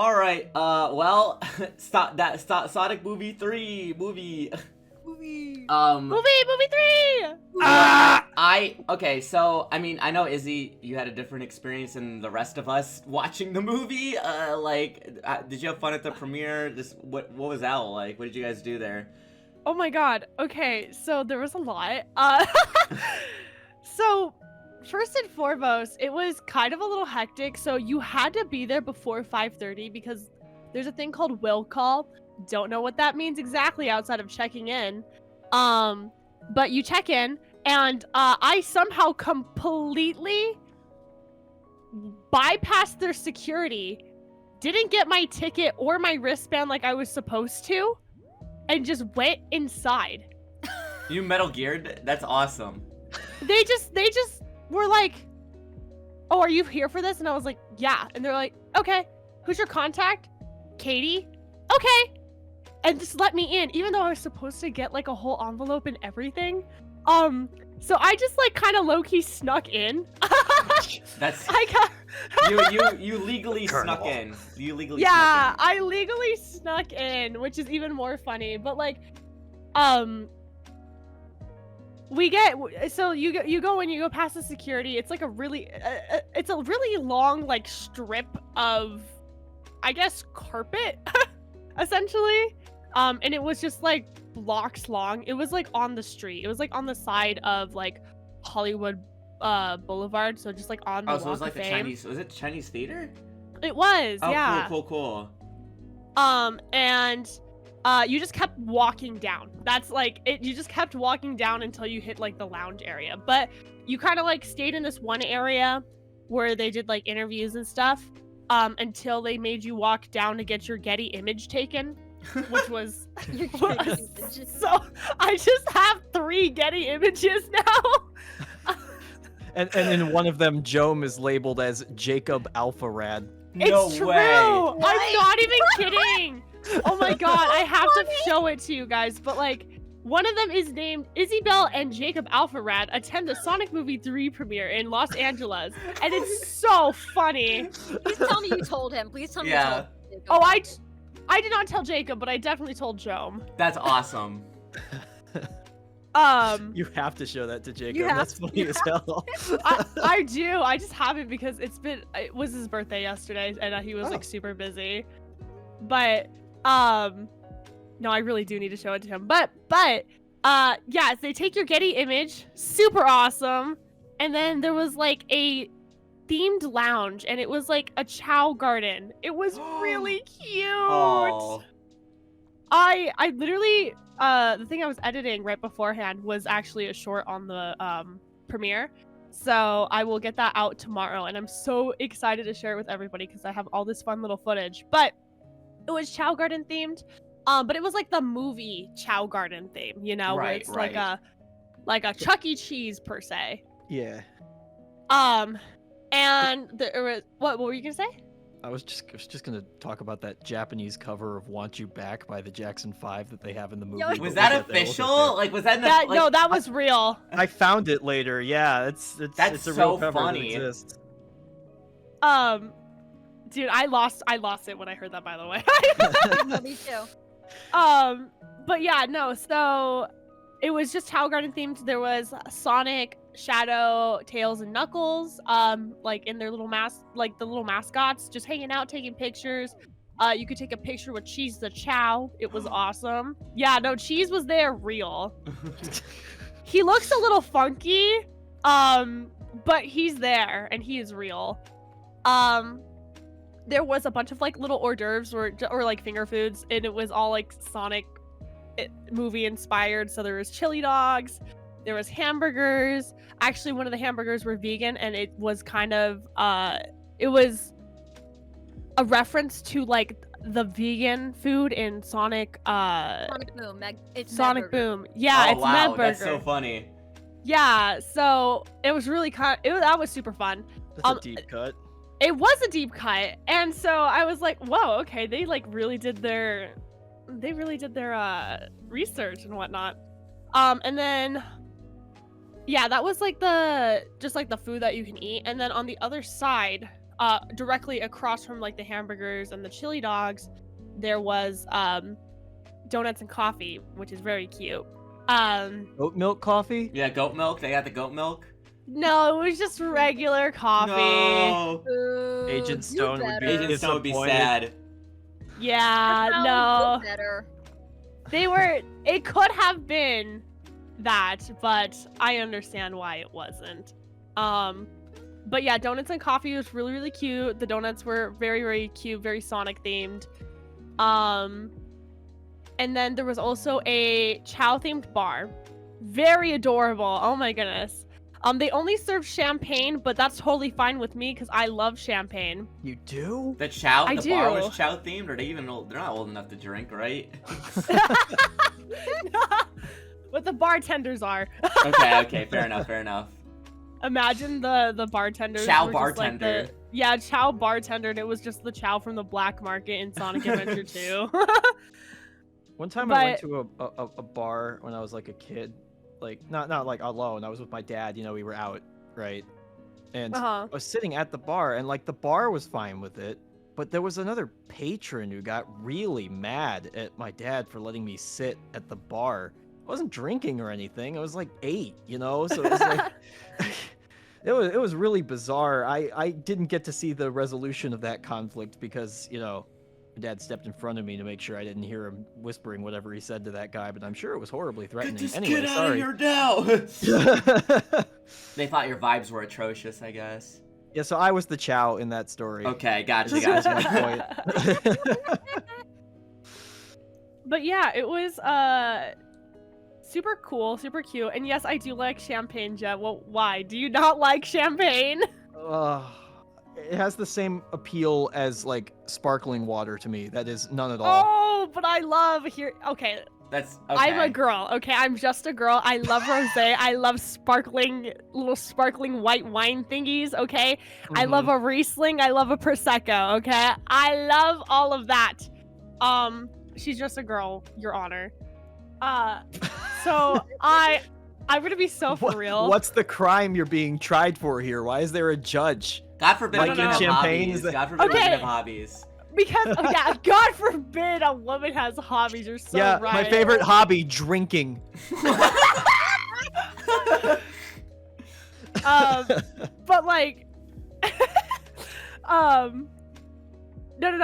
All right. Well, Sonic movie 3 movie. Movie. Movie 3! Okay, so I mean, I know Izzy, you had a different experience than the rest of us watching the movie. Did you have fun at the premiere? What was that like? What did you guys do there? Oh my god. Okay, so there was a lot. So first and foremost, it was kind of a little hectic. So you had to be there before 5:30 because there's a thing called will call. Don't know what that means exactly outside of checking in. But you check in, and I somehow completely bypassed their security, didn't get my ticket or my wristband like I was supposed to, and just went inside. You Metal Geared? That's awesome. They just were like, "Oh, are you here for this?" And I was like, "Yeah." And they're like, "Okay, who's your contact?" "Katie." "Okay." And just let me in, even though I was supposed to get like a whole envelope and everything. So I just like kind of low-key snuck in. That's I got you legally snuck in. You legally yeah, snuck in. I legally snuck in, which is even more funny. But like, we get so you go when you go past the security. It's like a really long like strip of, I guess, carpet, essentially. And it was just like blocks long. It was like on the street. It was like on the side of like Hollywood Boulevard, so just like on the Oh, so it Walk was like of the Fame. Chinese. Was it Chinese theater? It was, Oh, yeah. cool. And you just kept walking down. That's like it. You just kept walking down until you hit like the lounge area. But you kind of like stayed in this one area where they did like interviews and stuff. Until they made you walk down to get your Getty image taken, which was so. I just have 3 Getty images now. And in one of them, Jome is labeled as Jacob Alpharad. No It's true. way. I'm not even kidding. Oh my god, I have to show it to you guys. But like, one of them is named Isabel and Jacob Alpharad attend the Sonic Movie 3 premiere in Los Angeles, and it's so funny. Please tell me you told him. Please tell me Yeah. you told him. Oh, I did not tell Jacob, but I definitely told Jome. That's awesome. You have to show that to Jacob. You have That's funny as hell. I do. I just haven't because it was his birthday yesterday, and he was like super busy. But no, I really do need to show it to him. But yes, they take your Getty image, super awesome. And then there was like a themed lounge, and it was like a Chow Garden. It was really cute. Oh. I literally the thing I was editing right beforehand was actually a short on the premiere. So I will get that out tomorrow, and I'm so excited to share it with everybody because I have all this fun little footage. But it was Chow Garden themed. But it was like the movie Chow Garden theme, you know, where Right, it's right. like a Chuck E. Cheese per se. Yeah. And there was what were you gonna say? I was just gonna talk about that Japanese cover of "Want You Back" by the Jackson 5 that they have in the movie. Yo, but Was we that got official? Like, was that in the, That like, no, that was real. I found it later. Yeah, it's That's a so real cover funny. that exists. Dude, I lost it when I heard that, by the way. No, me too. But yeah, no, so it was just Chow Garden themed. There was Sonic, Shadow, Tails, and Knuckles, like in their little like the little mascots, just hanging out, taking pictures. You could take a picture with Cheese the Chow. It was awesome. Yeah, no, Cheese was there real. He looks a little funky, but he's there and he is real. There was a bunch of like little hors d'oeuvres or like finger foods, and it was all like Sonic movie inspired. So there was chili dogs, there was hamburgers. Actually, one of the hamburgers were vegan, and it was kind of it was a reference to like the vegan food in Sonic Sonic Boom. It's Sonic Mad Burger. Boom. Yeah, oh, it's wow, Mad Burger. that's so funny. Yeah, so it was really that was super fun. That's a deep cut. It was a deep cut, and so I was like, whoa, okay, they really did their research and whatnot. And then yeah, that was like the food that you can eat. And then on the other side, directly across from like the hamburgers and the chili dogs, there was donuts and coffee, which is very cute. Oat milk coffee? Yeah, goat milk. They got the goat milk. No, it was just regular coffee. No. Boo, Agent you Stone would be better. Agent Stone would be disappointed. sad. Yeah, Sounds no. better. It could have been that, but I understand why it wasn't. But yeah, donuts and coffee was really, really cute. The donuts were very, very cute, very Sonic themed. And then there was also a Chow themed bar. Very adorable. Oh my goodness. They only serve champagne, but that's totally fine with me because I love champagne. You do? The Chow, I the bar do. was Chow themed, or they even old? They're not old enough to drink, right? But the bartenders are. Okay, fair enough. Imagine the bartenders. Chow were just like bartender. yeah, Chow bartender, and it was just the Chow from the black market in Sonic Adventure 2. One time I went But- to a bar when I was like a kid, like not like alone. I was with my dad. You know, we were out, right? And Uh-huh. I was sitting at the bar, and like the bar was fine with it, but there was another patron who got really mad at my dad for letting me sit at the bar. I wasn't drinking or anything. I was like 8, you know, so it was like it was really bizarre. I didn't get to see the resolution of that conflict because, you know, my dad stepped in front of me to make sure I didn't hear him whispering whatever he said to that guy, but I'm sure it was horribly threatening. Get this Anyway, kid out sorry. of here now. They thought your vibes were atrocious, I guess. Yeah, so I was the Chow in that story. Okay, gotcha. That's my point. But yeah, it was super cool, super cute. And yes, I do like champagne, Jet. Well, why? Do you not like champagne? It has the same appeal as like sparkling water to me. That is none at all. Oh, but I love here. Okay, That's okay. I'm a girl. Okay, I'm just a girl. I love rosé. I love little sparkling white wine thingies. Okay, I love a Riesling. I love a prosecco. Okay, I love all of that. She's just a girl, Your Honor. So I'm gonna be so for real. What's the crime you're being tried for here? Why is there a judge? God forbid Like we can in have champagne, hobbies. is that- God forbid we Okay. can have hobbies. Because yeah, God forbid a woman has hobbies. You're so Yeah, right. my favorite hobby, drinking. But like, no.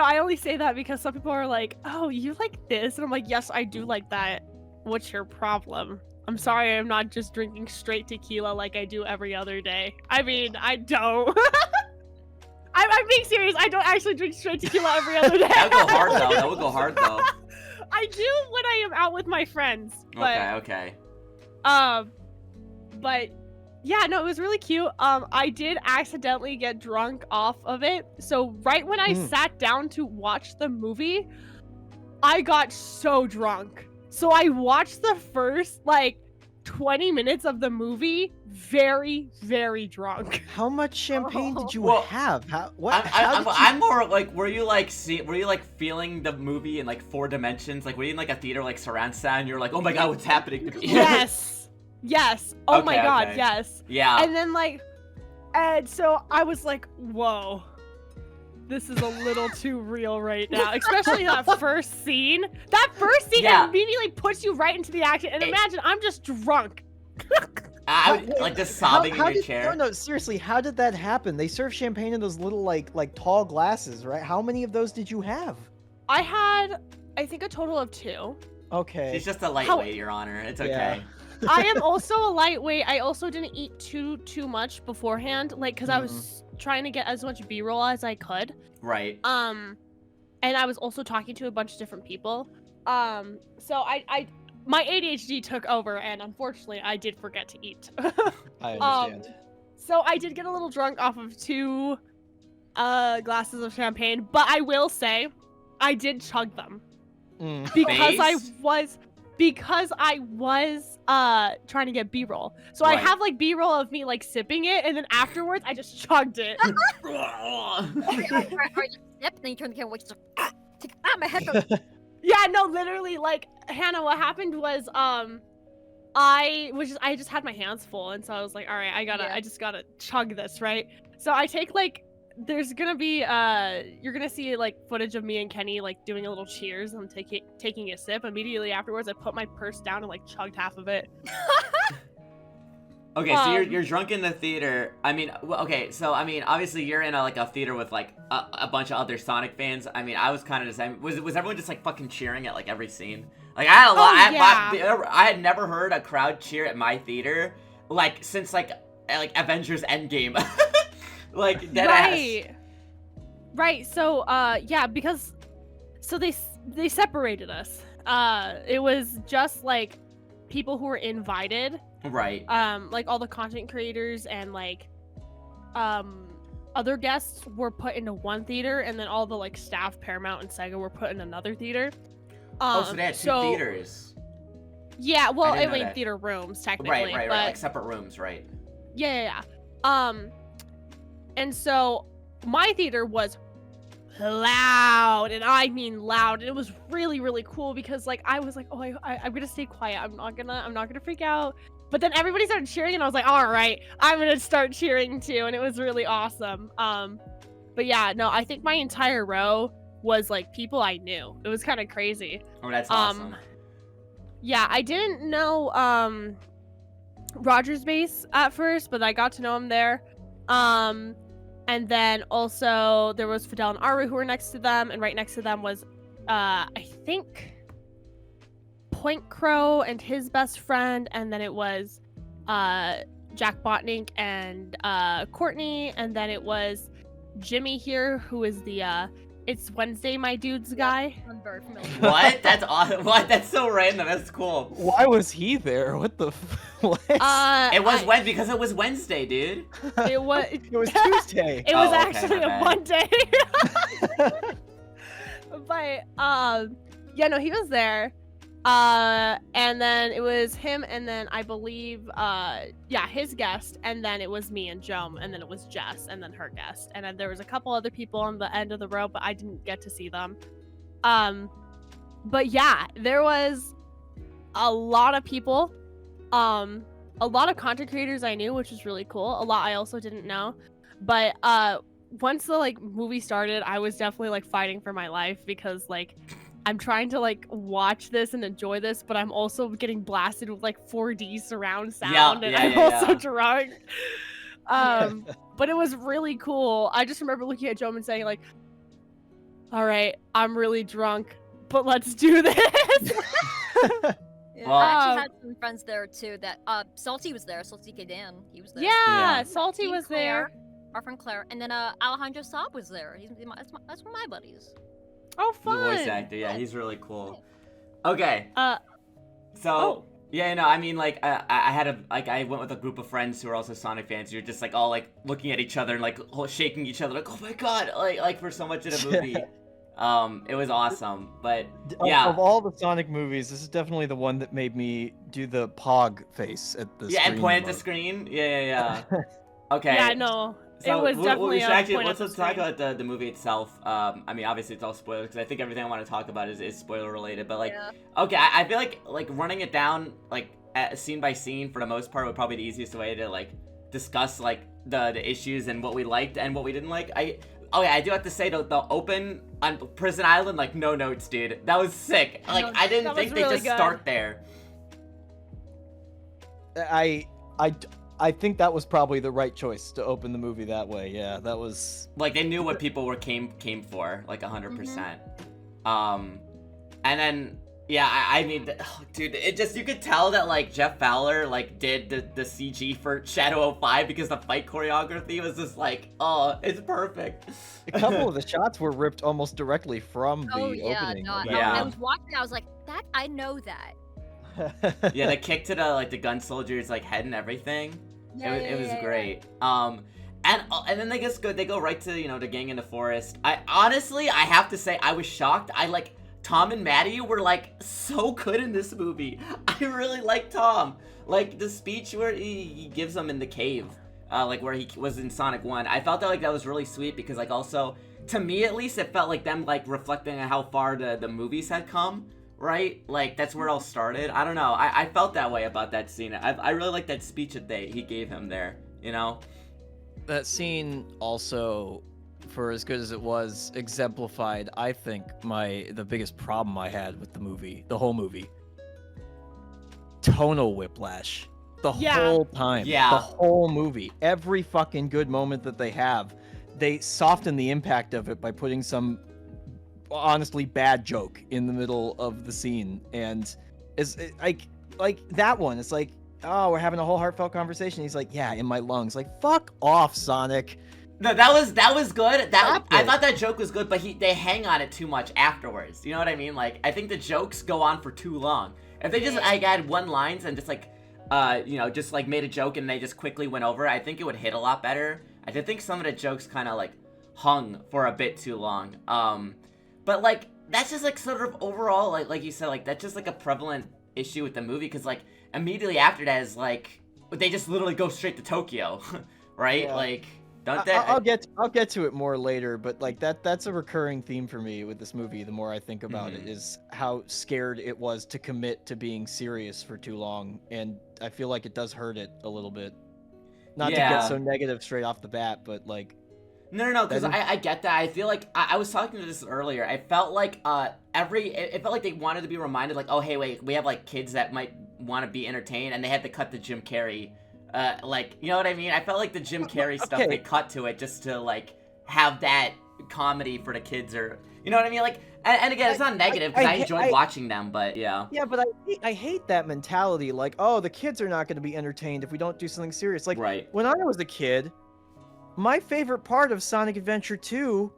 I only say that because some people are like, "Oh, you like this," and I'm like, "Yes, I do like that. What's your problem?" I'm sorry, I'm not just drinking straight tequila like I do every other day. I mean, I don't. I'm being serious. I don't actually drink straight tequila every other day. That would go hard though. That would go hard though. I do when I am out with my friends. But, Okay. but yeah, no, it was really cute. I did accidentally get drunk off of it. So right when I sat down to watch the movie, I got so drunk. So I watched the first like 20 minutes of the movie very, very drunk. How much champagne did you Well, have? How did I'm more like, were you like feeling the movie in like 4 dimensions? Like, were you in like a theater like surround sound? You're like, oh my god, what's happening to me? Yes. Oh my Okay, god, okay. yes. Yeah. And then like, and so I was like, whoa, this is a little too real right now. Especially that first scene. That first scene Yeah. immediately puts you right into the action. And imagine I'm just drunk. I would, like just sobbing in your chair. No, seriously, how did that happen? They serve champagne in those little like tall glasses, right? How many of those did you have? I had, I think, a total of 2. Okay. She's just a lightweight, Your Honor. It's okay. I am also a lightweight. I also didn't eat too much beforehand, like because I was trying to get as much B-roll as I could. Right. And I was also talking to a bunch of different people. So I my ADHD took over, and unfortunately, I did forget to eat. I understand. So I did get a little drunk off of 2 glasses of champagne, but I will say, I did chug them because I was trying to get B-roll. So I Right. have like B-roll of me like sipping it, and then afterwards I just chugged it. Are you snip? Then you turn the camera, which is my headphones. Yeah, no, literally, like, Hannah, what happened was, I just had my hands full, and so I was like, all right, I just gotta chug this, right? So I take, like, there's gonna be you're gonna see like footage of me and Kenny like doing a little cheers and taking a sip. Immediately afterwards, I put my purse down and like chugged half of it. Okay, so you're drunk in the theater. I mean, okay, so I mean, obviously you're in a theater with like a bunch of other Sonic fans. I mean, I was kind of the same. Was everyone just like fucking cheering at like every scene? Like I had a lot. I had never heard a crowd cheer at my theater like since like Avengers Endgame. Like dead ass. Right. So yeah, because so they separated us. It was just like people who were invited. Right. Like all the content creators and like other guests were put into one theater, and then all the like staff Paramount and Sega were put in another theater. So they had two theaters. Yeah, well, I mean that. theater rooms technically. Right, but... like separate rooms, right? Yeah. And so my theater was loud, and I mean loud. And it was really, really cool because like I was like, oh, I'm gonna stay quiet. I'm not gonna freak out. But then everybody started cheering, and I was like, all right, I'm gonna start cheering too, and it was really awesome. But yeah, no, I think my entire row was like people I knew. It was kind of crazy. Oh, that's awesome. Yeah, I didn't know Roger's base at first, but I got to know him there. And then also there was Fidel and Aru who were next to them, and right next to them was I think Point Crow and his best friend, and then it was Jack Botnick and Courtney, and then it was Jimmy here, who is the It's Wednesday, my dudes guy. I'm very familiar. What? That's awesome. What? That's so random. That's cool. Why was he there? What the? What? It was Wednesday because it was Wednesday, dude. It was. It was Tuesday. It was Oh, okay, actually my a bad. Monday. But yeah, no, he was there. And then it was him, and then I believe his guest, and then it was me and Joan, and then it was Jess, and then her guest, and then there was a couple other people on the end of the row, but I didn't get to see them. But yeah, there was a lot of people, a lot of content creators I knew, which was really cool. A lot I also didn't know, but once the like movie started, I was definitely like fighting for my life because like I'm trying to like watch this and enjoy this, but I'm also getting blasted with like 4D surround sound, and I'm also drunk. But it was really cool. I just remember looking at Joan and saying like, "All right, I'm really drunk, but let's do this." Yeah, Well- I actually had some friends there too. That Salty was there. Salty K Dan, he was there. Yeah, Yeah. Salty Team was Claire, there. Our friend Claire, and then Alejandro Saab was there. That's one of my buddies. Oh, The fun. voice actor, yeah, he's really cool. Okay. So oh. yeah, no, I mean like I went with a group of friends who are also Sonic fans. You're just like all like looking at each other and like shaking each other like, oh my god, like for so much of the movie. It was awesome, but yeah. Of all the Sonic movies, this is definitely the one that made me do the Pog face at the Yeah, and screen point at the most. screen. Yeah. Okay. Yeah, no. So it was definitely we should a actually point at let's the talk screen. about the movie itself. I mean, obviously it's all spoilers because I think everything I want to talk about is spoiler related. But like, Yeah. okay, I feel like running it down like scene by scene for the most part would probably be the easiest way to like discuss like the issues and what we liked and what we didn't like. I do have to say the open on Prison Island, like no notes, dude. That was sick. Like I didn't That think was they really just good. start there. I think that was probably the right choice to open the movie that way. Yeah, that was. Like they knew what people came for, like 100%. And then yeah, I mean, dude, it just you could tell that like Jeff Fowler like did the CG for Shadow 05 because the fight choreography was just like, oh, it's perfect. A couple of the shots were ripped almost directly from the Oh yeah, opening. no, of Yeah. I was watching. I was like, that I know that. that. Yeah, the kick to the gun soldier's like head and everything. It was great. And then they go right to the gang in the forest. I honestly have to say I was shocked. Tom and Maddie were like so good in this movie. I really like Tom. Like the speech where he gives them in the cave, like where he was in Sonic 1. I felt that was really sweet because like also to me at least it felt like them like reflecting on how far the movies had come. Right? Like that's where it all started. I don't know. I felt that way about that scene. I really like that speech that he gave him there. That scene also for as good as it was, exemplified, I think, the biggest problem I had with the whole movie. Tonal whiplash. The Yeah. whole time. Yeah. The whole movie. Every fucking good moment that they have, they soften the impact of it by putting some honestly bad joke in the middle of the scene. And it's like that one. It's like, oh, we're having a whole heartfelt conversation. He's like, yeah, in my lungs. Like, fuck off, Sonic. No, that was good. Stop I it. thought that joke was good, but they hang on it too much afterwards. You know what I mean? Like, I think the jokes go on for too long. If they just like had one lines and just like, just like made a joke and they just quickly went over, I think it would hit a lot better. I did think some of the jokes kind of like hung for a bit too long. But like that's just like sort of overall like you said, like that's just like a prevalent issue with the movie, because like immediately after that is like they just literally go straight to Tokyo, right? Yeah. Like. Don't they? I'll get to it more later, but like that's a recurring theme for me with this movie. The more I think about it, is how scared it was to commit to being serious for too long, and I feel like it does hurt it a little bit. Not to get so negative straight off the bat, but like. No, because I get that. I feel like I was talking to this earlier. I felt like it felt like they wanted to be reminded, like, oh hey, wait, we have like kids that might want to be entertained, and they had to cut the Jim Carrey. Like, you know what I mean? I felt like the Jim Carrey stuff, they cut to it just to, like, have that comedy for the kids, or, you know what I mean? Like, and again, it's not negative, because I enjoyed watching them, but, yeah. Yeah, but I hate that mentality, like, oh, the kids are not going to be entertained if we don't do something serious. Like, when I was a kid, my favorite part of Sonic Adventure 2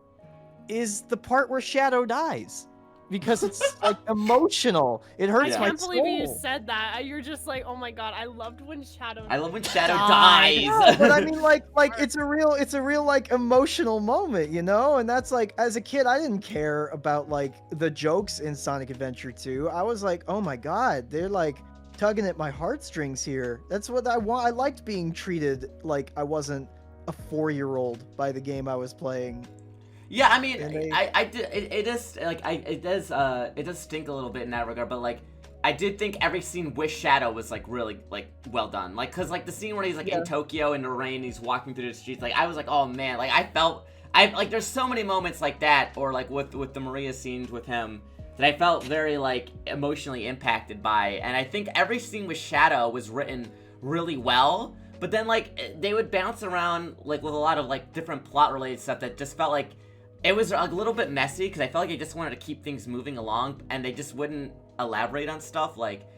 is the part where Shadow dies. Because it's like emotional. It hurts my soul. I can't believe you said that. You're just like, oh my god, I loved when Shadow died. I love when Shadow dies. Yeah, but I mean, like it's a real like emotional moment, you know? And that's like, as a kid, I didn't care about like the jokes in Sonic Adventure 2. I was like, oh my god, they're like tugging at my heartstrings here. That's what I want. I liked being treated like I wasn't a 4-year-old by the game I was playing. Yeah, I mean, it does stink a little bit in that regard, but like, I did think every scene with Shadow was like really like well done, like, cause like the scene where he's like in Tokyo in the rain, he's walking through the streets, like I was like, oh man, like like there's so many moments like that, or like with the Maria scenes with him that I felt very like emotionally impacted by, and I think every scene with Shadow was written really well. But then like they would bounce around like with a lot of like different plot related stuff that just felt like it was a little bit messy, because I felt like they just wanted to keep things moving along, and they just wouldn't elaborate on stuff. Like,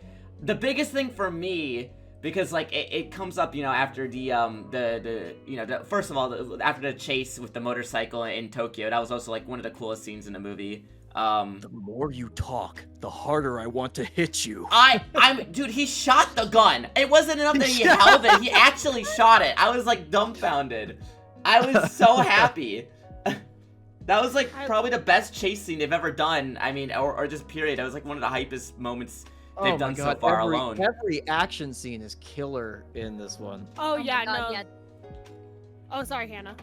the biggest thing for me, because like it comes up, you know, after first of all, after the chase with the motorcycle in Tokyo, that was also like one of the coolest scenes in the movie. The more you talk, the harder I want to hit you. Dude, he shot the gun. It wasn't enough that he held it. He actually shot it. I was like dumbfounded. I was so happy. That was like probably the best chase scene they've ever done. I mean, or just period. That was like one of the hypest moments they've done so far alone. Every action scene is killer in this one. Oh, yeah, God, no. yeah. Oh, sorry, Hannah.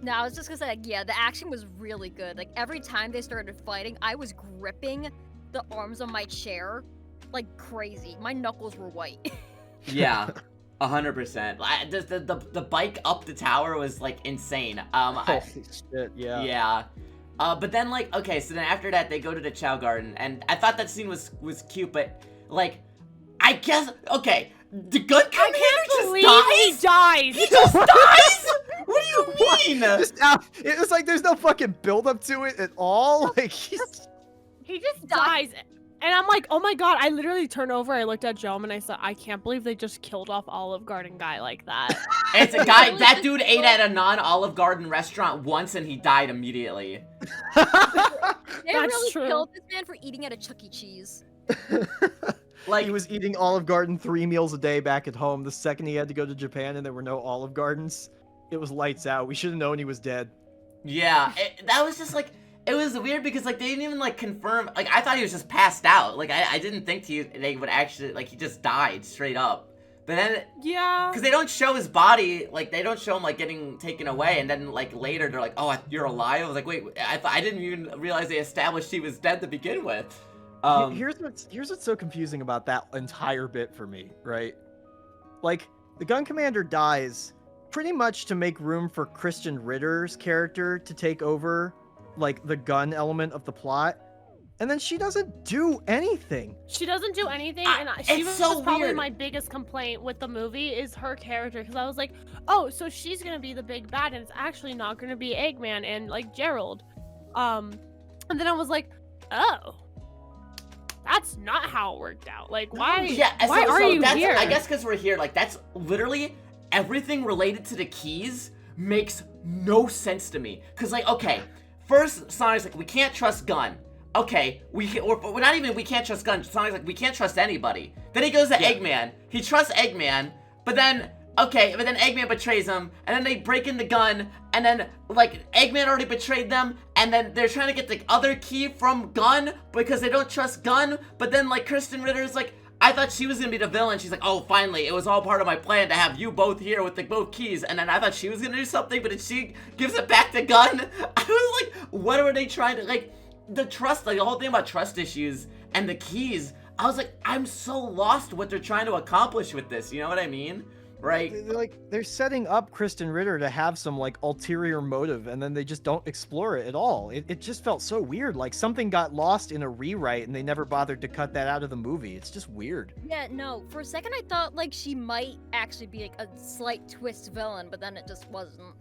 No, I was just gonna say, like, yeah, the action was really good. Like, every time they started fighting, I was gripping the arms of my chair like crazy. My knuckles were white. Yeah, 100%. The bike up the tower was like insane. Holy shit, yeah. Yeah. But then like, okay, so then after that they go to the Chow Garden, and I thought that scene was cute, but like, I guess, okay, the gun commander He dies. He just dies? What do you mean? It was like there's no fucking build up to it at all. Like he just dies. And I'm like, oh my god, I literally turned over, I looked at Joe, and I said, I can't believe they just killed off Olive Garden guy like that. It's a guy, that dude ate at a non-Olive Garden restaurant once and he died immediately. They That's really true. killed this man for eating at a Chuck E. Cheese. Like, he was eating Olive Garden 3 meals a day back at home. The second he had to go to Japan and there were no Olive Gardens, it was lights out. We should have known he was dead. Yeah, that was just like, it was weird because like they didn't even like confirm, like I thought he was just passed out. Like I didn't think they would actually, like he just died straight up. But then, yeah, because they don't show his body, like they don't show him like getting taken away, and then like later they're like, oh, you're alive. I was like, wait, I didn't even realize they established he was dead to begin with. Here's what's so confusing about that entire bit for me, right? Like the gun commander dies pretty much to make room for Christian Ritter's character to take over, like, the gun element of the plot. And then she doesn't do anything. She doesn't do anything, and she it's was so probably weird. my biggest complaint with the movie is her character, because I was like, oh, so she's gonna be the big bad, and it's actually not gonna be Eggman and like Gerald, and then I was like, oh, that's not how it worked out. Like, why? Yeah, why are you that's, here? I guess because we're here, like, that's literally everything related to the keys makes no sense to me. Because, like, okay, first, Sonic's like, we can't trust Gun. Okay, we can't trust Gun. Sonic's like, we can't trust anybody. Then he goes to Eggman. He trusts Eggman, but then Eggman betrays him, and then they break in the gun, and then, like, Eggman already betrayed them, and then they're trying to get the other key from Gun because they don't trust Gun, but then, like, Kristen Ritter's like, I thought she was gonna be the villain. She's like, oh, finally, it was all part of my plan to have you both here with the both keys, and then I thought she was gonna do something, but then she gives it back to Gun. I was like, what are they trying to, like, the trust, like, the whole thing about trust issues and the keys, I was like, I'm so lost what they're trying to accomplish with this, you know what I mean? Right? They're setting up Kristen Ritter to have some, like, ulterior motive, and then they just don't explore it at all. It just felt so weird, like something got lost in a rewrite and they never bothered to cut that out of the movie. It's just weird. Yeah, no. For a second, I thought like she might actually be like a slight twist villain, but then it just wasn't.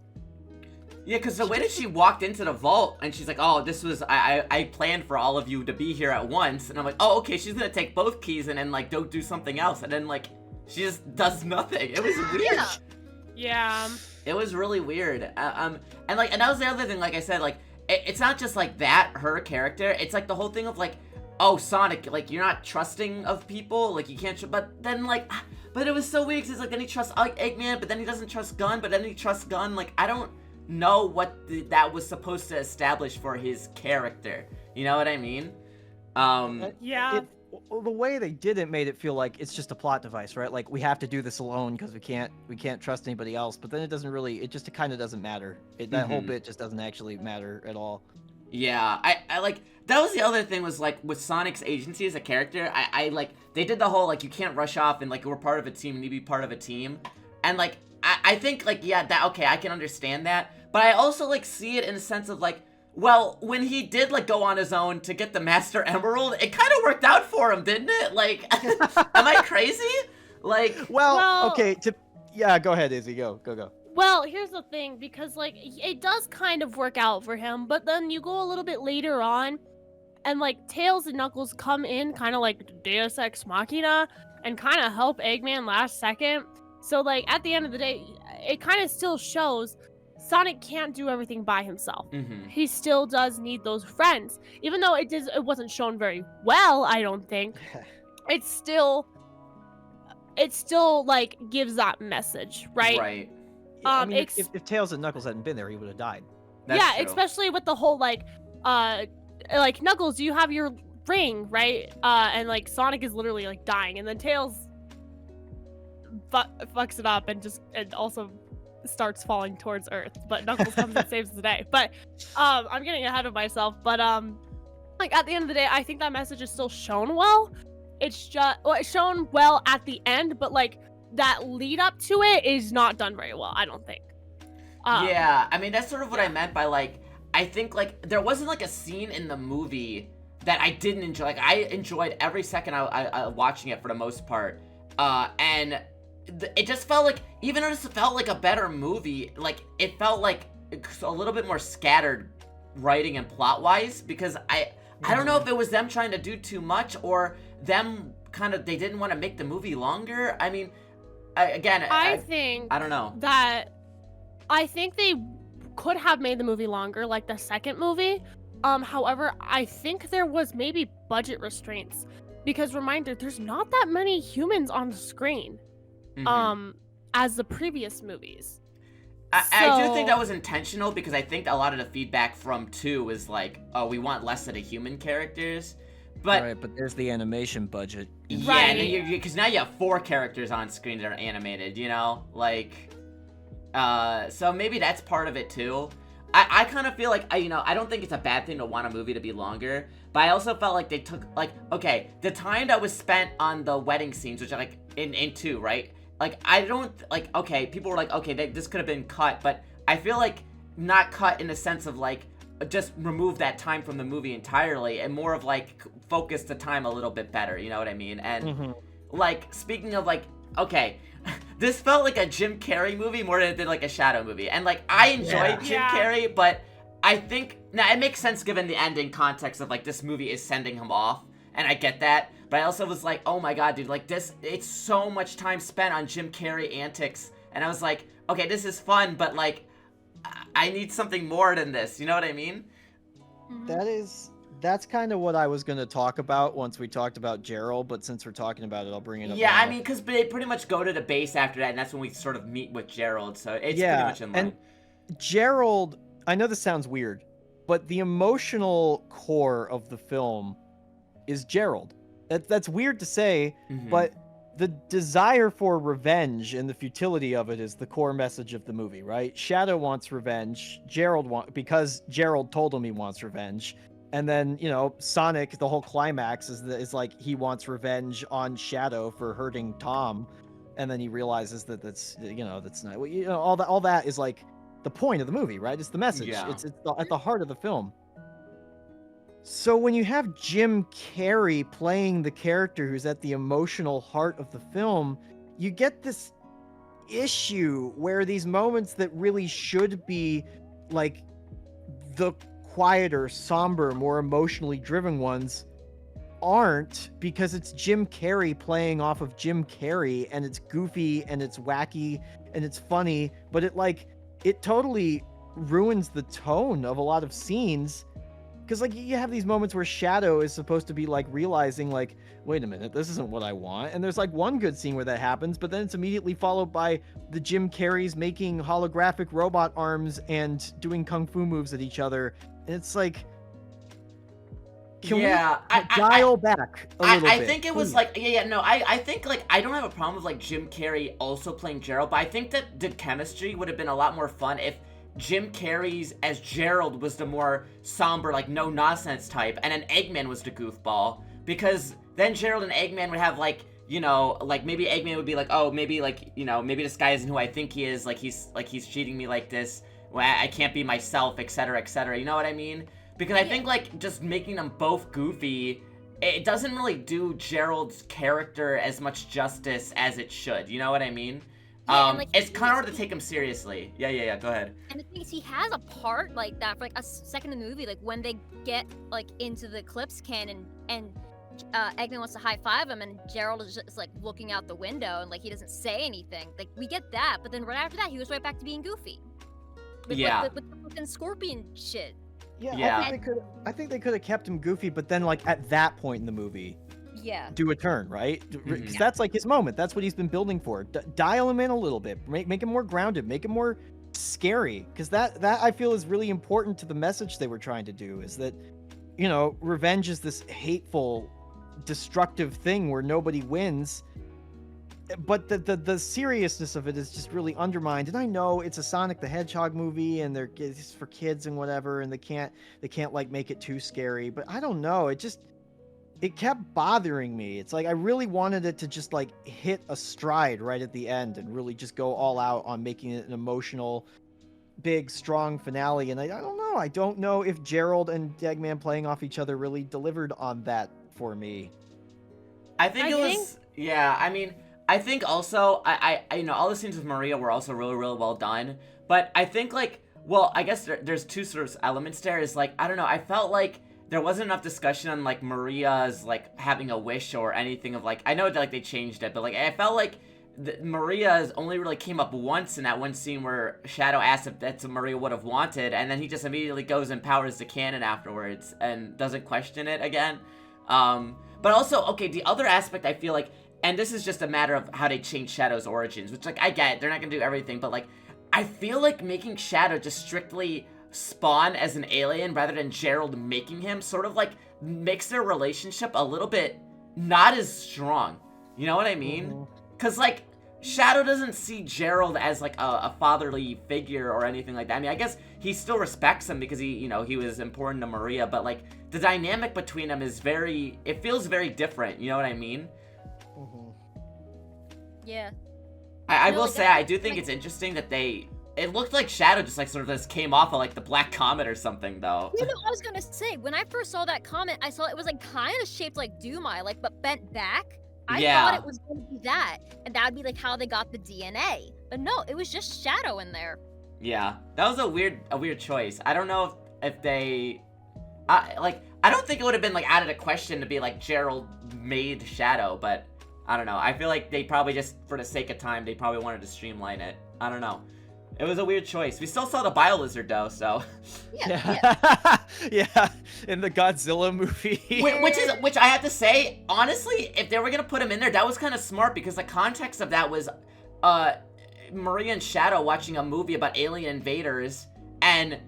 Yeah, because the way that she walked into the vault and she's like, oh, this was, I planned for all of you to be here at once. And I'm like, oh, okay, she's going to take both keys and then, like, don't do something else. And then, like, she just does nothing. It was weird. Yeah. It was really weird. And that was the other thing, like I said, like, it's not just, like, that, her character. It's, like, the whole thing of, like, oh, Sonic, like, you're not trusting of people. Like, you can't, but then, like, but it was so weird because it's like, then he trusts Eggman, but then he doesn't trust Gun, but then he trusts Gun. Like, I don't know what that was supposed to establish for his character. You know what I mean? Yeah. The way they did it made it feel like it's just a plot device, right? Like, we have to do this alone because we can't trust anybody else. But then it doesn't really, it just kind of doesn't matter. That whole bit just doesn't actually matter at all. Yeah, I like, that was the other thing was, like, with Sonic's agency as a character, I like, they did the whole, like, you can't rush off and, like, we're part of a team, you need to be part of a team. And, like, I think, like, yeah, that, okay, I can understand that. But I also, like, see it in a sense of, like, well, when he did, like, go on his own to get the Master Emerald, it kind of worked out for him, didn't it? Like, am I crazy? Like, well, okay, yeah, go ahead, Izzy, go. Well, here's the thing, because, like, it does kind of work out for him, but then you go a little bit later on, and, like, Tails and Knuckles come in kind of like Deus Ex Machina and kind of help Eggman last second. So, like, at the end of the day, it kind of still shows Sonic can't do everything by himself. He still does need those friends. Even though it wasn't shown very well, I don't think. It still, like, gives that message, right? right. I mean, if Tails and Knuckles hadn't been there, he would have died. That's yeah, true. especially with the whole, like Knuckles, you have your ring, right? And, like, Sonic is literally, like, dying, and then Tails fucks it up and also starts falling towards Earth, but Knuckles comes and saves the day. But I'm getting ahead of myself. But like, at the end of the day, I think that message is still shown well. It's just it's shown well at the end, but, like, that lead up to it is not done very well, I don't think. Yeah, I mean, that's sort of what I meant by, like, I think, like, there wasn't, like, a scene in the movie that I didn't enjoy. Like, I enjoyed every second I watching it for the most part. And it just felt like, even though it felt like a better movie, like, it felt like a little bit more scattered writing and plot-wise, because I don't know if it was them trying to do too much, or them they didn't want to make the movie longer. I mean, I don't know. I think they could have made the movie longer, like the second movie. However, I think there was maybe budget restraints, because reminder, there's not that many humans on the screen, as the previous movies. I do think that was intentional, because I think a lot of the feedback from 2 is like, oh, we want less of the human characters. But right, but there's the animation budget. Yeah, because now you have 4 characters on screen that are animated, you know? Like, so maybe that's part of it too. I kind of feel like, I don't think it's a bad thing to want a movie to be longer, but I also felt like they took, like, okay, the time that was spent on the wedding scenes, which are, like, in 2, right? like I don't like. Okay, people were like, okay, this could have been cut, but I feel like not cut in the sense of like just remove that time from the movie entirely, and more of like focus the time a little bit better. You know what I mean? And like speaking of like, okay. This felt like a Jim Carrey movie more than it did like a Shadow movie. And like I enjoyed Jim Carrey, but I think now it makes sense given the ending context of like this movie is sending him off, and I get that. But I also was like, oh my god, dude, like this, it's so much time spent on Jim Carrey antics, and I was like, okay, this is fun, but like I need something more than this. You know what I mean? That's kind of what I was going to talk about once we talked about Gerald, but since we're talking about it, I'll bring it up. Yeah, now. I mean, because they pretty much go to the base after that, and that's when we sort of meet with Gerald, so it's pretty much in line. And Gerald, I know this sounds weird, but the emotional core of the film is Gerald. That's weird to say, but the desire for revenge and the futility of it is the core message of the movie, right? Shadow wants revenge. Because Gerald told him he wants revenge. And then, you know, Sonic, the whole climax is like he wants revenge on Shadow for hurting Tom, and then he realizes that that's not, you know, all that is like the point of the movie, right? It's the message. Yeah. It's at the heart of the film. So when you have Jim Carrey playing the character who's at the emotional heart of the film, you get this issue where these moments that really should be like the quieter, somber, more emotionally driven ones aren't, because it's Jim Carrey playing off of Jim Carrey, and it's goofy and it's wacky and it's funny, but it totally ruins the tone of a lot of scenes. Because like you have these moments where Shadow is supposed to be like realizing like, wait a minute, this isn't what I want. And there's like one good scene where that happens, but then it's immediately followed by the Jim Carreys making holographic robot arms and doing kung fu moves at each other. And it's like, can we dial back a little bit? I think it was like, I think like, I don't have a problem with like Jim Carrey also playing Gerald, but I think that the chemistry would have been a lot more fun if Jim Carrey's as Gerald was the more somber, like no nonsense type, and then Eggman was the goofball, because then Gerald and Eggman would have like, you know, like maybe Eggman would be like, oh, maybe like, you know, maybe this guy isn't who I think he is, like he's treating me like this, well, I can't be myself, etc., etc. You know what I mean? Because I think like just making them both goofy, it doesn't really do Gerald's character as much justice as it should. You know what I mean? Yeah, and, like, it's kind of hard to take him seriously. Yeah, go ahead. And the thing is, he has a part like that for like a second in the movie, like when they get like into the Eclipse cannon and Eggman wants to high five him, and Gerald is just like looking out the window and like he doesn't say anything. Like we get that, but then right after that, he was right back to being goofy. With the fucking scorpion shit. Yeah. I think they could have kept him goofy, but then like at that point in the movie, do a turn, right? Because that's like his moment. That's what he's been building for. Dial him in a little bit. Make him more grounded. Make him more scary. Because that I feel is really important to the message they were trying to do. Is that, you know, revenge is this hateful, destructive thing where nobody wins. But the seriousness of it is just really undermined. And I know it's a Sonic the Hedgehog movie, and it's for kids and whatever, and they can't like make it too scary. But I don't know. It kept bothering me. It's like I really wanted it to just like hit a stride right at the end and really just go all out on making it an emotional, big, strong finale. And I don't know. I don't know if Gerald and Eggman playing off each other really delivered on that for me. I think I think also, I you know, all the scenes with Maria were also really, really well done. But I think like, well, I guess there's two sort of elements there. Is like, I don't know, I felt like there wasn't enough discussion on like Maria's like having a wish or anything of like, I know that like they changed it, but like I felt like Maria's only really came up once in that one scene where Shadow asked if that's what Maria would have wanted, and then he just immediately goes and powers the cannon afterwards and doesn't question it again. But also, okay, the other aspect I feel like, and this is just a matter of how they change Shadow's origins, which like I get, they're not gonna do everything, but like I feel like making Shadow just strictly spawn as an alien rather than Gerald making him sort of like makes their relationship a little bit not as strong. You know what I mean? Because like Shadow doesn't see Gerald as like a fatherly figure or anything like that. I mean, I guess he still respects him because he was important to Maria, but like the dynamic between them is it feels very different. You know what I mean? Yeah. I No, will like, say, that- I do think it's interesting that it looked like Shadow just like sort of just came off of like the Black Comet or something though. You know, I was gonna say, when I first saw that comment, I saw it was like kind of shaped like Dumai, like but bent back. I Yeah. thought it was gonna be that, and that would be like how they got the DNA. But no, it was just Shadow in there. Yeah, that was a weird choice. I don't know if they, I don't think it would have been like out of the question to be like Gerald made Shadow, but I don't know. I feel like they probably just for the sake of time they probably wanted to streamline it. I don't know. It was a weird choice. We still saw the Biolizard though, so Yeah. Yeah. In the Godzilla movie. which I have to say, honestly, if they were gonna put him in there, that was kind of smart because the context of that was, Maria and Shadow watching a movie about alien invaders, and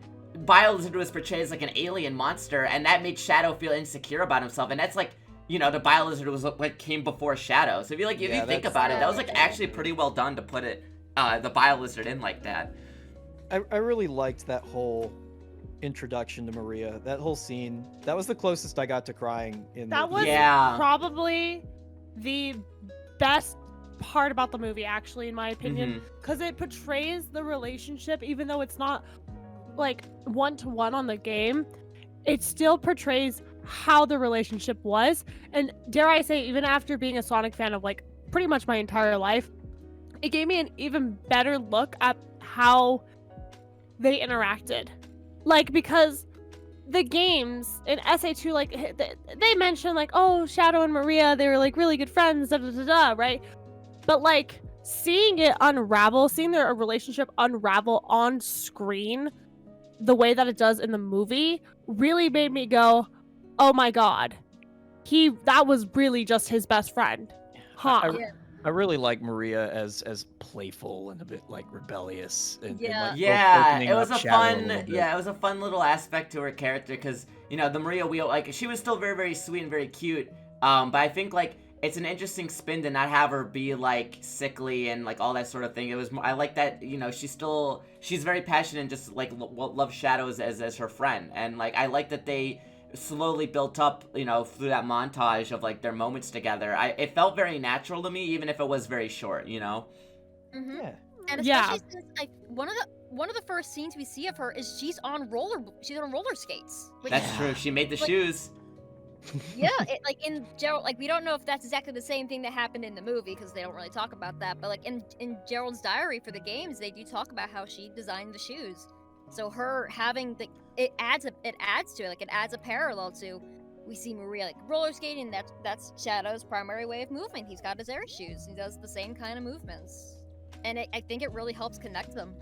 Biolizard was portrayed as like an alien monster, and that made Shadow feel insecure about himself, and that's like, you know, the Biolizard was like came before Shadow. So if you Yeah, think that's- about it, that was like actually pretty well done to put it, the Biolizard in like that. I really liked that whole introduction to Maria. That whole scene. That was the closest I got to crying in That the was Yeah. probably the best part about the movie, actually, in my opinion, Mhm. because it portrays the relationship, even though it's not like one-to-one on the game, it still portrays how the relationship was. And dare I say, even after being a Sonic fan of like pretty much my entire life, it gave me an even better look at how they interacted. Like, because the games in SA2, like they mentioned like, oh, Shadow and Maria, they were like really good friends, da da da da, right? But like seeing it unravel, seeing their relationship unravel on screen the way that it does in the movie really made me go, oh my god, that was really just his best friend. Huh. I really like Maria as playful and a bit like rebellious. And, Yeah. like, Yeah, opening it was up a Shadow fun, little bit. it was a fun little aspect to her character because, you know, the Maria Wheel, like, she was still very, very sweet and very cute. But I think, like, it's an interesting spin to not have her be, like, sickly and, like, all that sort of thing. It was, I like that, you know, she's very passionate and just, like, loves Shadow as her friend. And, like, I like that they slowly built up, you know, through that montage of, like, their moments together. It felt very natural to me, even if it was very short, you know? Mm-hmm. Yeah. And Yeah. especially since like one of the first scenes we see of her is she's on roller skates. Which, That's true. She made the Like- shoes. yeah, like in Gerald, like we don't know if that's exactly the same thing that happened in the movie because they don't really talk about that. But like in Gerald's diary for the games, they do talk about how she designed the shoes. So her having the it adds to it, like it adds a parallel to. We see Maria like roller skating. That's Shadow's primary way of movement. He's got his air shoes. He does the same kind of movements, and I think it really helps connect them.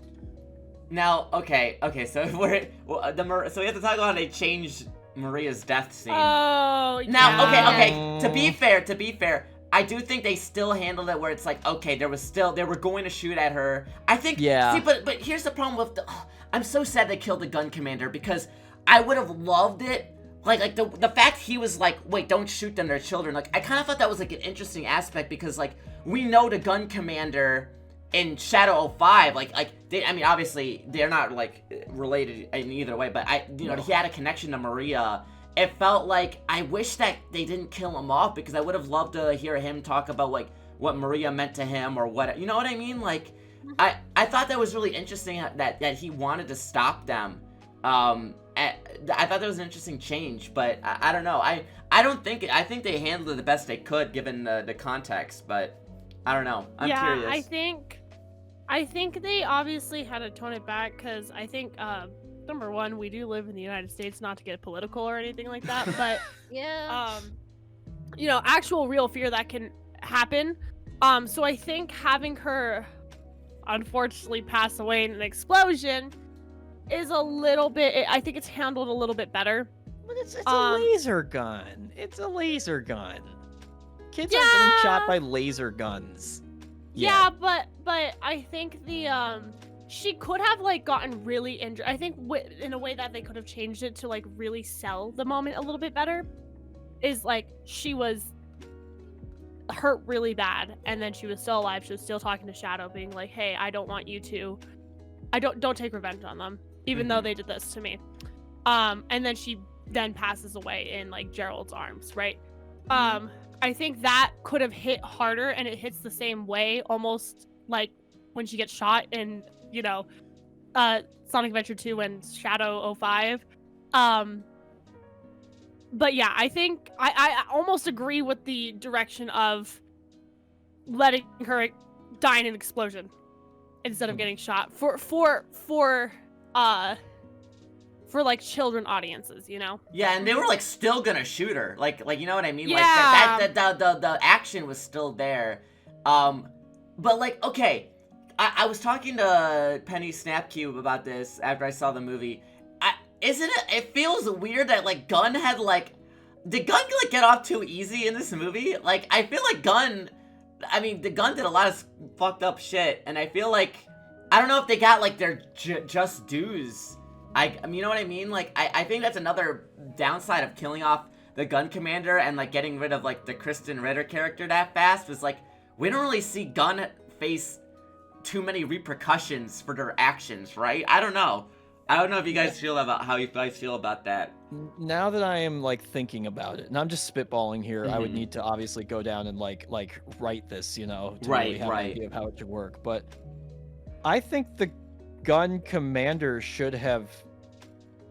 Now, okay, so if so we have to talk about how they changed Maria's death scene. Oh, Now, yeah. okay. To be fair, I do think they still handled it where it's like, okay, they were going to shoot at her. I think, Yeah. See, but here's the problem with I'm so sad they killed the gun commander because I would have loved it. Like the fact he was like, wait, don't shoot them, they're children. Like, I kind of thought that was like an interesting aspect because like we know the gun commander in Shadow 05, I mean, obviously they're not like related in either way, but he had a connection to Maria. It felt like I wish that they didn't kill him off because I would have loved to hear him talk about like what Maria meant to him or what, you know what I mean? Like, I thought that was really interesting that he wanted to stop them. I thought that was an interesting change, but I don't know. I think they handled it the best they could given the context, but I don't know. I'm curious. I think they obviously had to tone it back because I think number one, we do live in the United States, not to get political or anything like that, but Yeah. actual real fear that can happen. So I think having her unfortunately pass away in an explosion is a little bit. I think it's handled a little bit better. But it's a laser gun. It's a laser gun. Kids aren't getting shot by laser guns. Yeah, but I think she could have like gotten really injured. I think in a way that they could have changed it to like really sell the moment a little bit better is like she was hurt really bad and then she was still alive. She was still talking to Shadow, being like, "Hey, I don't want you to. Don't take revenge on them, even though they did this to me." And then she passes away in like Gerald's arms, right? I think that could have hit harder, and it hits the same way almost like when she gets shot in, Sonic Adventure 2 and Shadow 05. But yeah, I think I almost agree with the direction of letting her die in an explosion instead of getting shot for like children audiences, Yeah, and they were like still gonna shoot her, like you know what I mean? Yeah. Like the action was still there. But like, okay, I was talking to Penny Snapcube about this after I saw the movie. It feels weird that like Gunn had like, did Gunn like get off too easy in this movie? Like I feel like the Gunn did a lot of fucked up shit, and I feel like I don't know if they got like their just dues. I mean, you know what I mean? Like I think that's another downside of killing off the Gun Commander and like getting rid of like the Kristen Ritter character that fast, was like we don't really see Gunn face too many repercussions for their actions, right? I don't know if you guys feel about how you guys feel about that. Now that I am like thinking about it, and I'm just spitballing here, I would Mhm. need to obviously go down and like write this, to Right, really have right. an idea of how it should work. But I think the Gun Commander should have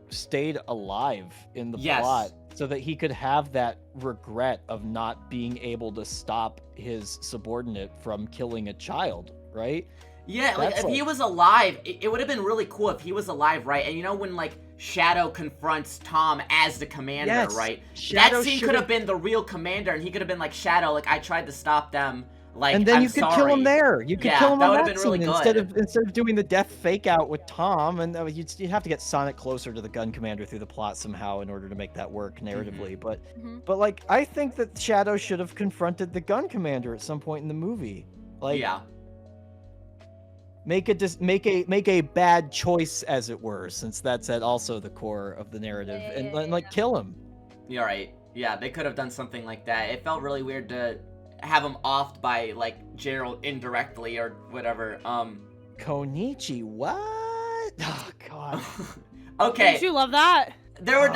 stayed alive in the Yes. plot so that he could have that regret of not being able to stop his subordinate from killing a child, right? Yeah, like That's if he was alive, it would have been really cool if he was alive, right? And you know when like Shadow confronts Tom as the commander, Yes, right? Shadow That scene should've- could have been the real commander, and he could have been like, Shadow, like I tried to stop them, like and then I'm you could sorry. kill him there. You could Yeah, kill him that on would've that been really scene good. instead of doing the death fake out with Tom. And you'd have to get Sonic closer to the Gun Commander through the plot somehow in order to make that work narratively. Mhm. But like I think that Shadow should have confronted the Gun Commander at some point in the movie. Like Yeah. make a bad choice, as it were, since that's at also the core of the narrative, and like kill him. You're right. Yeah, they could have done something like that. It felt really weird to have him offed by like Gerald indirectly or whatever. Konichi, what? Oh god. Okay. Did you love that? There were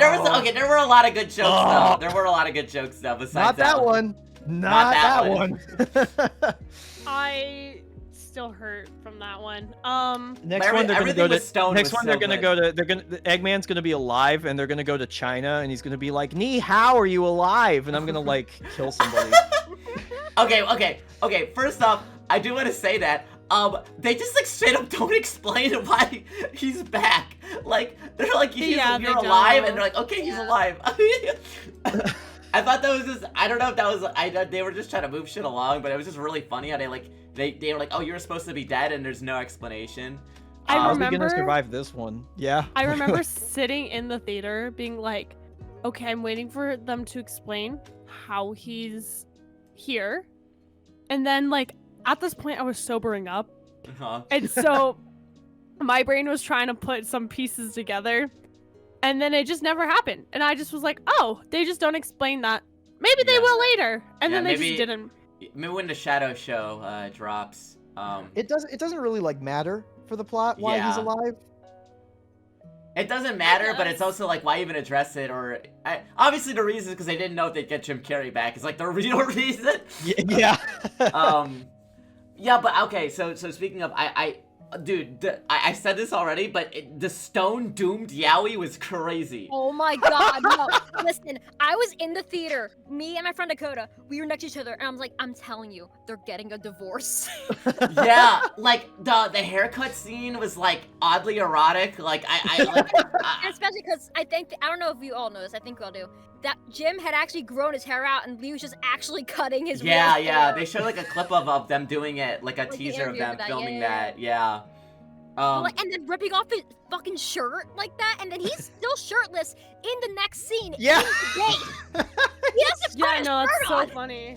a lot of good jokes though. There were a lot of good jokes though. Besides Not that one. Not that that one. I still hurt from that one. Next one they're gonna everything go to. with Stone Next was one so they're gonna good. go to. Eggman's gonna be alive, and they're gonna go to China, and he's gonna be like, "Ni how are you alive?" And I'm gonna like kill somebody. Okay. First off, I do want to say that they just like straight up don't explain why he's back. Like they're like, Yeah, you're they alive, don't. and they're like, okay, he's alive. I thought that was just, I don't know if that was, they were just trying to move shit along, but it was just really funny how they were like, oh, you were supposed to be dead, and there's no explanation. I How's he remember- gonna survive this one? Yeah. I remember sitting in the theater being like, okay, I'm waiting for them to explain how he's here. And then, like, at this point, I was sobering up. Uh-huh. And so my brain was trying to put some pieces together. And then it just never happened. And I just was like, oh, they just don't explain that. Maybe they Yeah. will later. And Yeah, then they maybe- just didn't. Maybe when the Shadow Show drops. It doesn't really like matter for the plot why he's Yeah. alive. It doesn't matter, but guess. it's also like, why even address it? Or obviously the reason is because they didn't know if they'd get Jim Carrey back. It's like the real reason. Yeah. Yeah, but okay. So speaking of, dude, I said this already, but the stone doomed Yowie was crazy. Oh my god, no. Listen, I was in the theater. Me and my friend Dakota, we were next to each other, and I was like, I'm telling you, they're getting a divorce. Yeah, like the haircut scene was like oddly erotic. Like And especially because I don't know if you all know this, I think you all do, that Jim had actually grown his hair out, and Lee was just actually cutting his real yeah. hair. They showed like a clip of them doing it, like a the teaser of interview them for that, filming yeah. that. Yeah. And then ripping off his fucking shirt like that, and then he's still shirtless in the next scene. Yeah. In the game. He has to Yeah, put I his know. That's shirt so on. funny.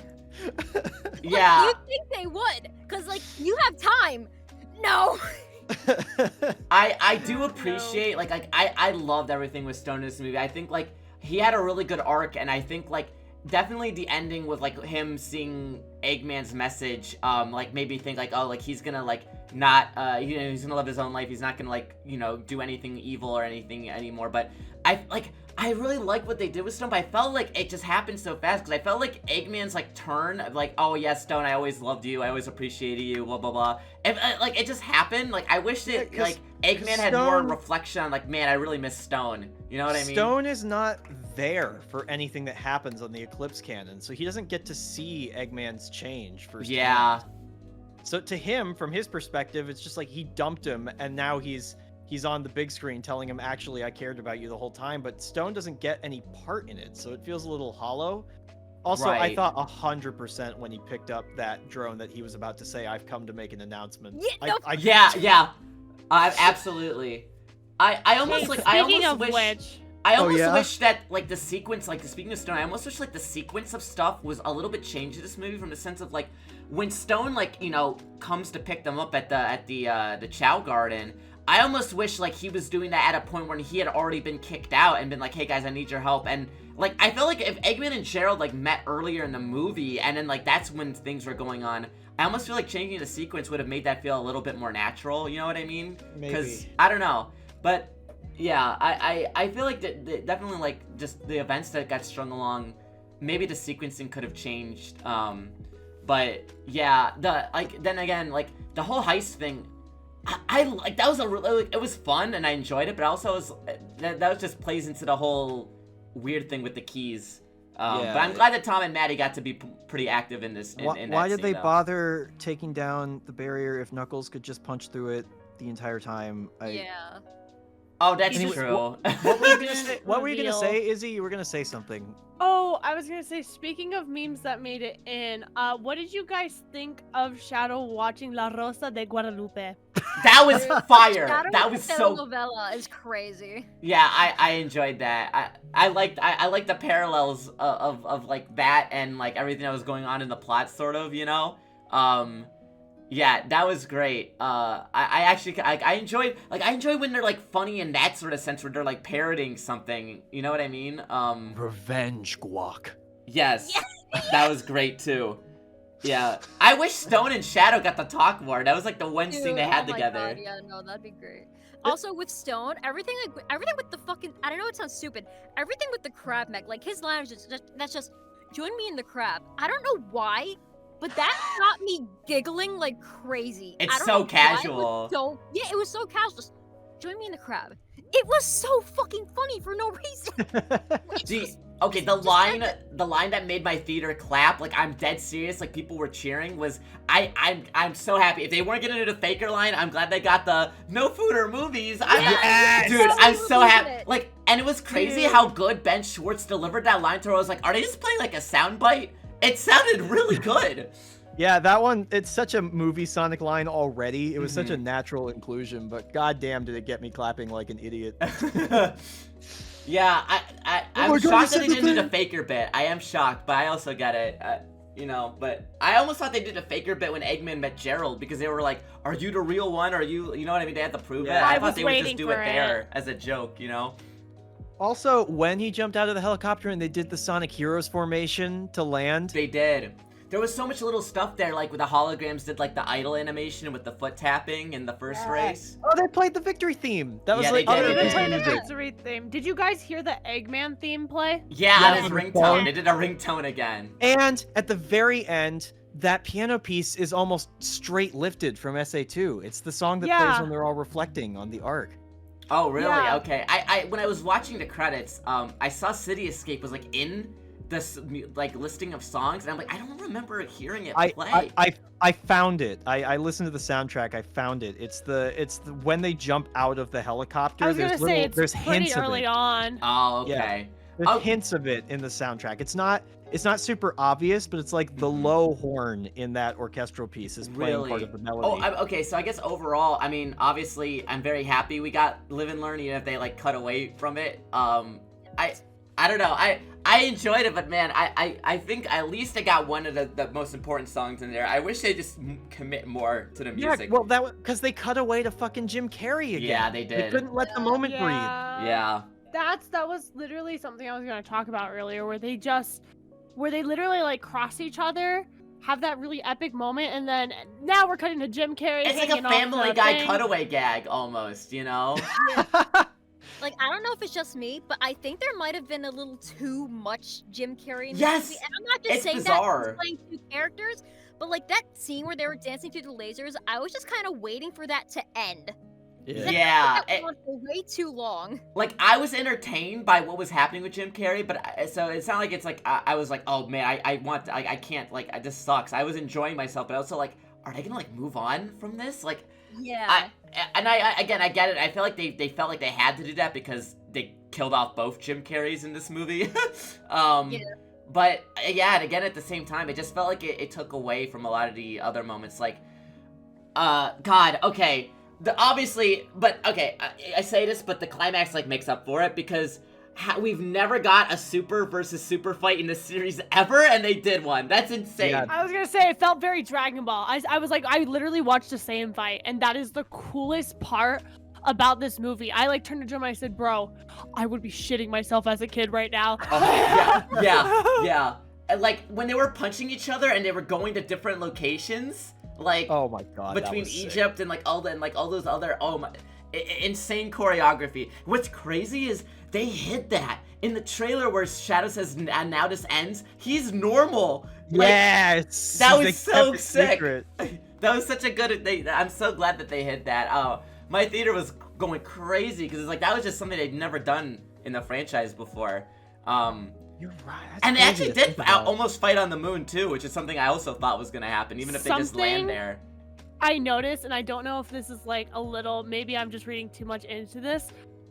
Yeah. You think they would? Cause like you have time. No. I do appreciate like I loved everything with Stone in this movie. I think like he had a really good arc, and I think like definitely the ending with like him seeing Eggman's message like made me think like, oh, like he's gonna like not he's gonna live his own life, he's not gonna like do anything evil or anything anymore. But I I really like what they did with Stone, but I felt like it just happened so fast because I felt like Eggman's like turn of like, oh yeah, Stone, I always loved you, I always appreciated you, blah blah blah. And, like it just happened. Like I wish that like Eggman had more reflection on like, man, I really miss Stone. You know what I mean? Stone is not there for anything that happens on the Eclipse canon, so he doesn't get to see Eggman's change firsthand. Yeah. So to him, from his perspective, it's just like he dumped him, and now he's on the big screen telling him, actually, I cared about you the whole time, but Stone doesn't get any part in it, so it feels a little hollow. Also, I Right. thought 100% when he picked up that drone that he was about to say, I've come to make an announcement. Yeah, no, Yeah. Absolutely. I almost like I Speaking almost of wish which, I almost yeah? wish that like the sequence, like speaking of Stone, I almost wish like the sequence of stuff was a little bit changed in this movie from the sense of like when Stone like comes to pick them up at the Chow Garden. I almost wish like he was doing that at a point when he had already been kicked out and been like, hey guys, I need your help. And like I felt like if Eggman and Gerald like met earlier in the movie and then like that's when things were going on, I almost feel like changing the sequence would have made that feel a little bit more natural. You know what I mean? Because Maybe. I don't know, but. Yeah, I feel like that definitely like just the events that got strung along, maybe the sequencing could have changed. But yeah, then again like the whole heist thing, I like that was it was fun and I enjoyed it, but also was that was just plays into the whole weird thing with the keys. Yeah. But I'm glad that Tom and Maddie got to be pretty active in this. In Why that did they scene, though. bother taking down the barrier if Knuckles could just punch through it the entire time? yeah. Oh, that's Anyway, true. What were you gonna say? What were you gonna Reveal. say, Izzy? You were gonna say something. oh, I was gonna say, speaking of memes that made it in, what did you guys think of Shadow watching La Rosa de Guadalupe? That was fire. Shadow That of was the so. novella is crazy. Yeah, I enjoyed that. I liked the parallels of like that and like everything that was going on in the plot, sort of, Yeah, that was great. I actually I enjoyed when they're like funny in that sort of sense where they're like parroting something. You know what I mean? Revenge guac. Yes, that was great too. Yeah, I wish Stone and Shadow got to talk more. That was like the one scene Dude, they had oh my together. God, yeah, no, that'd be great. Also with Stone, everything with the fucking, I don't know, it sounds stupid. Everything with the crab mech, like his line is that's just join me in the crab. I don't know why, but that got me giggling like crazy. It's I don't so know why, it casual. was yeah, it was so casual. Just join me in the crab. It was so fucking funny for no reason. It's Gee, just- okay, just the line that made my theater clap, like I'm dead serious, like people were cheering, was I'm so happy. If they weren't getting into the Faker line, I'm glad they got the no food or movies. Yes! Dude, I'm so Losing happy. it. Like, and it was crazy Dude. how good Ben Schwartz delivered that line to her. I was like, are they just playing like a soundbite? It sounded really good. Yeah, that one, it's such a movie Sonic line already. It was such a Mhm. natural inclusion, but goddamn did it get me clapping like an idiot. Yeah, I'm my God, shocked you that they said the didn't do the thing. Faker bit. I am shocked, but I also get it. But I almost thought they did a Faker bit when Eggman met Gerald because they were like, "Are you the real one? Are you know what I mean?" They had to prove Yeah. it. I I thought was they would just waiting do it for there as a joke, you know? Also, when he jumped out of the helicopter and they did the Sonic Heroes formation to land, They did. There was so much little stuff there, like with the holograms did like the idle animation with the foot tapping in the first race. oh, they played the victory theme. That was Yeah, like they Oh, did. they Yeah, did yeah, play the yeah. victory theme. Did you guys hear the Eggman theme play? Yeah, Yeah, on his on the ringtone. phone. They did a ringtone again. And at the very end, that piano piece is almost straight lifted from SA2. It's the song that plays Yeah. when they're all reflecting on the arc. Oh, really? Yeah. Okay. I when I was watching the credits, I saw City Escape was like in this like listing of songs, and I'm like, I don't remember hearing it play. I found it. I listened to the soundtrack. I found it. It's the when they jump out of the helicopter. I was there's gonna little, say it's there's pretty hints early of it. on. Oh, Yeah. okay. There's Oh. hints of it in the soundtrack. It's not super obvious, but it's like the Mhm. low horn in that orchestral piece is playing part Really? of the melody. Okay. So I guess overall, I mean, obviously, I'm very happy we got Live and Learn, even if they like cut away from it. I don't know. I enjoyed it, but man, I think at least I got one of the most important songs in there. I wish they just commit more to the yeah, music. well, that because they cut away to fucking Jim Carrey again. Yeah, they They did. couldn't let the moment breathe. Yeah. That was literally something I was gonna talk about earlier, where they literally like cross each other, have that really epic moment, and then now we're cutting to Jim Carrey. It's like a hanging off Family the Guy thing. cutaway gag almost, you know? Like, I don't know if it's just me, but I think there might have been a little too much Jim Carrey in this Yes! movie. And I'm not just It's saying bizarre. that he's playing two characters, but like that scene where they were dancing through the lasers, I was just kind of waiting for that to end. Yeah, That went on for way too long. like I was entertained by what was happening with Jim Carrey, but so it's not like it's like I was like, oh man, I can't, like, this sucks. I was enjoying myself, but also like, are they gonna like move on from this? Like, Yeah. I get it. I feel like they felt like they had to do that because they killed off both Jim Carreys in this movie. Yeah. But yeah, and again at the same time, it just felt like it took away from a lot of the other moments. Like, God, okay. Obviously, but okay, I say this, but the climax like makes up for it because we've never got a super versus super fight in this series ever, and they did one. That's insane. Yeah. I was gonna say it felt very Dragon Ball. I was like, I literally watched the same fight, and that is the coolest part about this movie. I like turned to Jim and I said, bro, I would be shitting myself as a kid right now. Oh, yeah. And like when they were punching each other and they were going to different locations, like Oh my god. that between was sick. Egypt and like all those other insane choreography. What's crazy is they hid that in the trailer where Shadow says and now this ends. He's normal. Like, Yes. that was they so kept it sick. secret. that was such a good. I'm so glad that they hid that. My theater was going crazy because it's like that was just something they'd never done in the franchise before. You're right. that's And they crazy actually to did think about. almost fight on the moon too, which is something I also thought was gonna happen, even if they just land Something- there. I noticed, and I don't know if this is like a little, maybe I'm just reading too much into this,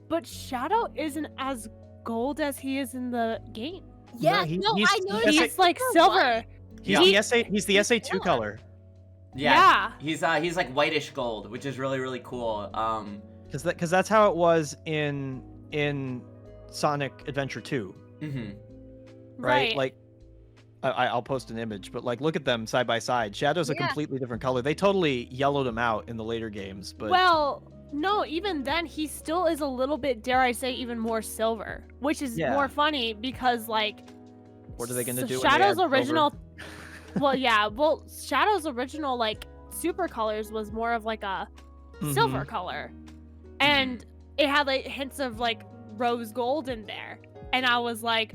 but Shadow isn't as gold as he is in the game. Yeah, he- no, he's- I noticed. He's He's like For silver. He's Yeah. the SA. He's the SA2 Silver. color. Yeah. He's like whitish gold, which is really really cool. Because that's how it was in Sonic Adventure 2, Mhm. right? Like, I'll post an image, but like, look at them side by side. Shadow's a Yeah. completely different color. They totally yellowed him out in the later games, but Well, no, even then, he still is a little bit, dare I say, even more silver, which is Yeah. more funny because, like, what are they gonna do? when they Shadow's add silver? original. Well, yeah, well, Shadow's original, like, super colors was more of like a silver Mhm. color, and it had like hints of like rose gold in there, and I was like,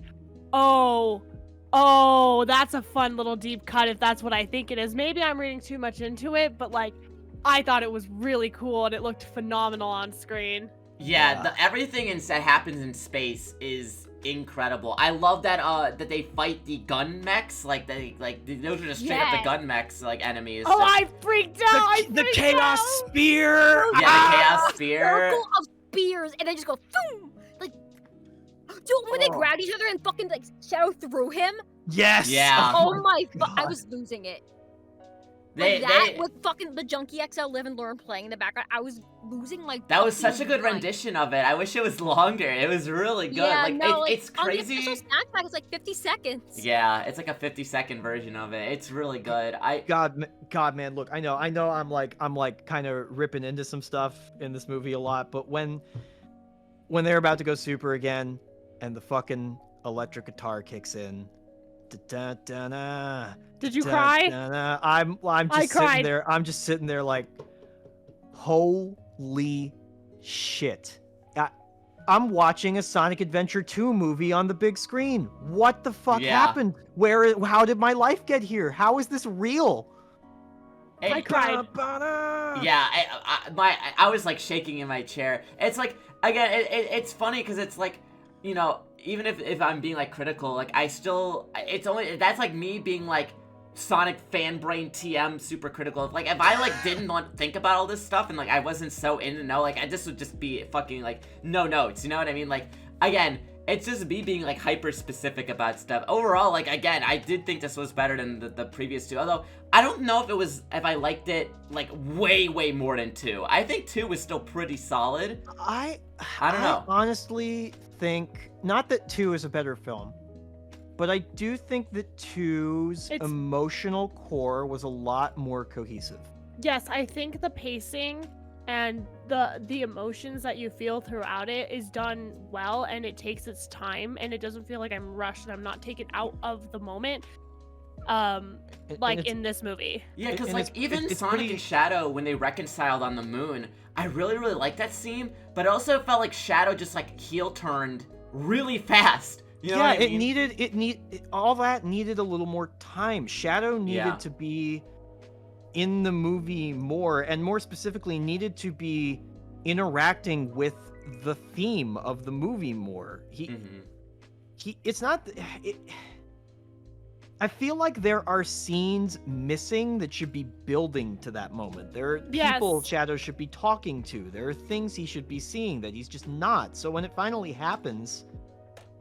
oh, that's a fun little deep cut if that's what I think it is. Maybe I'm reading too much into it, but like, I thought it was really cool and it looked phenomenal on screen. Yeah, Yeah. everything that happens in space is incredible. I love that that they fight the gun mechs, like those are just straight up the Yeah. gun mechs like enemies. Oh, So- I freaked out! I The freaked Chaos out! Spear. yeah, the chaos spear. Circle of spears, and they just go boom, like, dude, when they Oh. grabbed each other and fucking like Shadow threw him. Yes. Yeah. Oh my god, I God. was losing it. They, Like that they, with fucking the Junkie XL Live and Learn playing in the background, I was losing my. that was such a fucking good mind. rendition of it. I wish it was longer. It was really good. Yeah, like no, like, it's On the crazy. official snack pack, it's like 50 seconds. Yeah, it's like a 50-second version of it. It's really good. God, man, look, I know, I'm like kind of ripping into some stuff in this movie a lot, but when they're about to go super again, and the fucking electric guitar kicks in, da-da-da-da, Did you cry? da-da-da, I'm I just sitting cried. there. I'm just sitting there like, holy shit. I'm watching a Sonic Adventure 2 movie on the big screen. What the fuck Yeah. happened? How did my life get here? How is this real? I cried. Yeah, I was like shaking in my chair. It's like, again, it's funny because it's like, you know, even if I'm being like critical, like that's like me being like Sonic fan brain TM super critical. Like if I like didn't want to think about all this stuff and like I wasn't so in the know, like this would just be fucking like no notes, you know what I mean? Like again, it's just me being like hyper specific about stuff. Overall, like again, I did think this was better than the previous two. Although I don't know if I liked it like way more than 2. I think 2 was still pretty solid. I don't know. I honestly think not that 2 is a better film, but I do think that 2's It's- emotional core was a lot more cohesive. Yes, I think the pacing and the emotions that you feel throughout it is done well, and it takes its time, and it doesn't feel like I'm rushed and I'm not taken out of the moment. And it's- in this movie. Yeah, because And like even it's Sonic pretty- and Shadow when they reconciled on the moon, I really liked that scene, but it also felt like Shadow just like heel turned really fast. You know yeah, what I mean? all that needed a little more time. Shadow needed Yeah. to be in the movie more, and more specifically, needed to be interacting with the theme of the movie more. Mhm. It's not. I feel like there are scenes missing that should be building to that moment. There are people Yes. Shadow should be talking to. There are things he should be seeing that he's just not. So when it finally happens,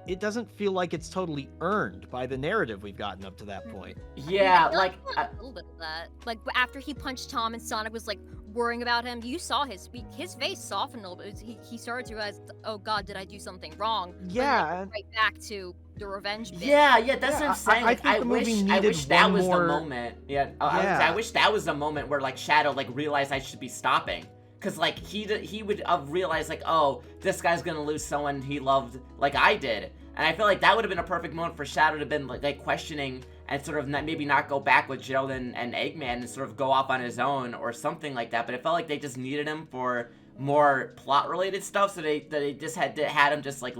it doesn't feel like it's totally earned by the narrative we've gotten up to that point. Yeah, I feel like we got a little bit of that. Like after he punched Tom and Sonic was like worrying about him, you saw his face softened a little bit. He started to realize, oh God, did I do something wrong? But then Yeah, it went right back to the revenge bit. yeah, that's what Yeah, I'm saying. I Like, think the movie I needed wish that one was more- the moment. Yeah, I Yeah. wish that was the moment where like Shadow like realized I should be stopping. Cause like he would have realized like, oh, this guy's gonna lose someone he loved like I did, and I feel like that would have been a perfect moment for Shadow to have been like questioning and sort of maybe not go back with Gerald and Eggman and sort of go off on his own or something like that. But it felt like they just needed him for more plot related stuff, so they just had him just like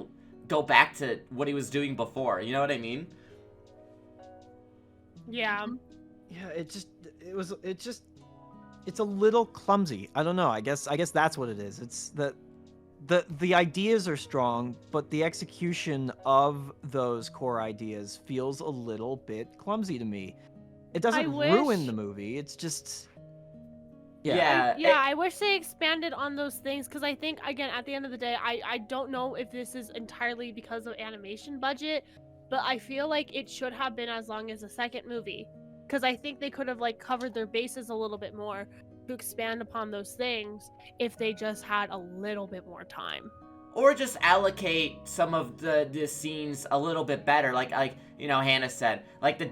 go back to what he was doing before. You know what I mean? Yeah. yeah, it's a little clumsy. I don't know. I guess that's what it is. It's that the ideas are strong, but the execution of those core ideas feels a little bit clumsy to me. It doesn't ruin wish- the movie. It's just I wish they expanded on those things because I think again at the end of the day I don't know if this is entirely because of animation budget, but I feel like it should have been as long as the second movie because I think they could have like covered their bases a little bit more to expand upon those things if they just had a little bit more time. Or just allocate some of the scenes a little bit better, like you know Hannah said, like the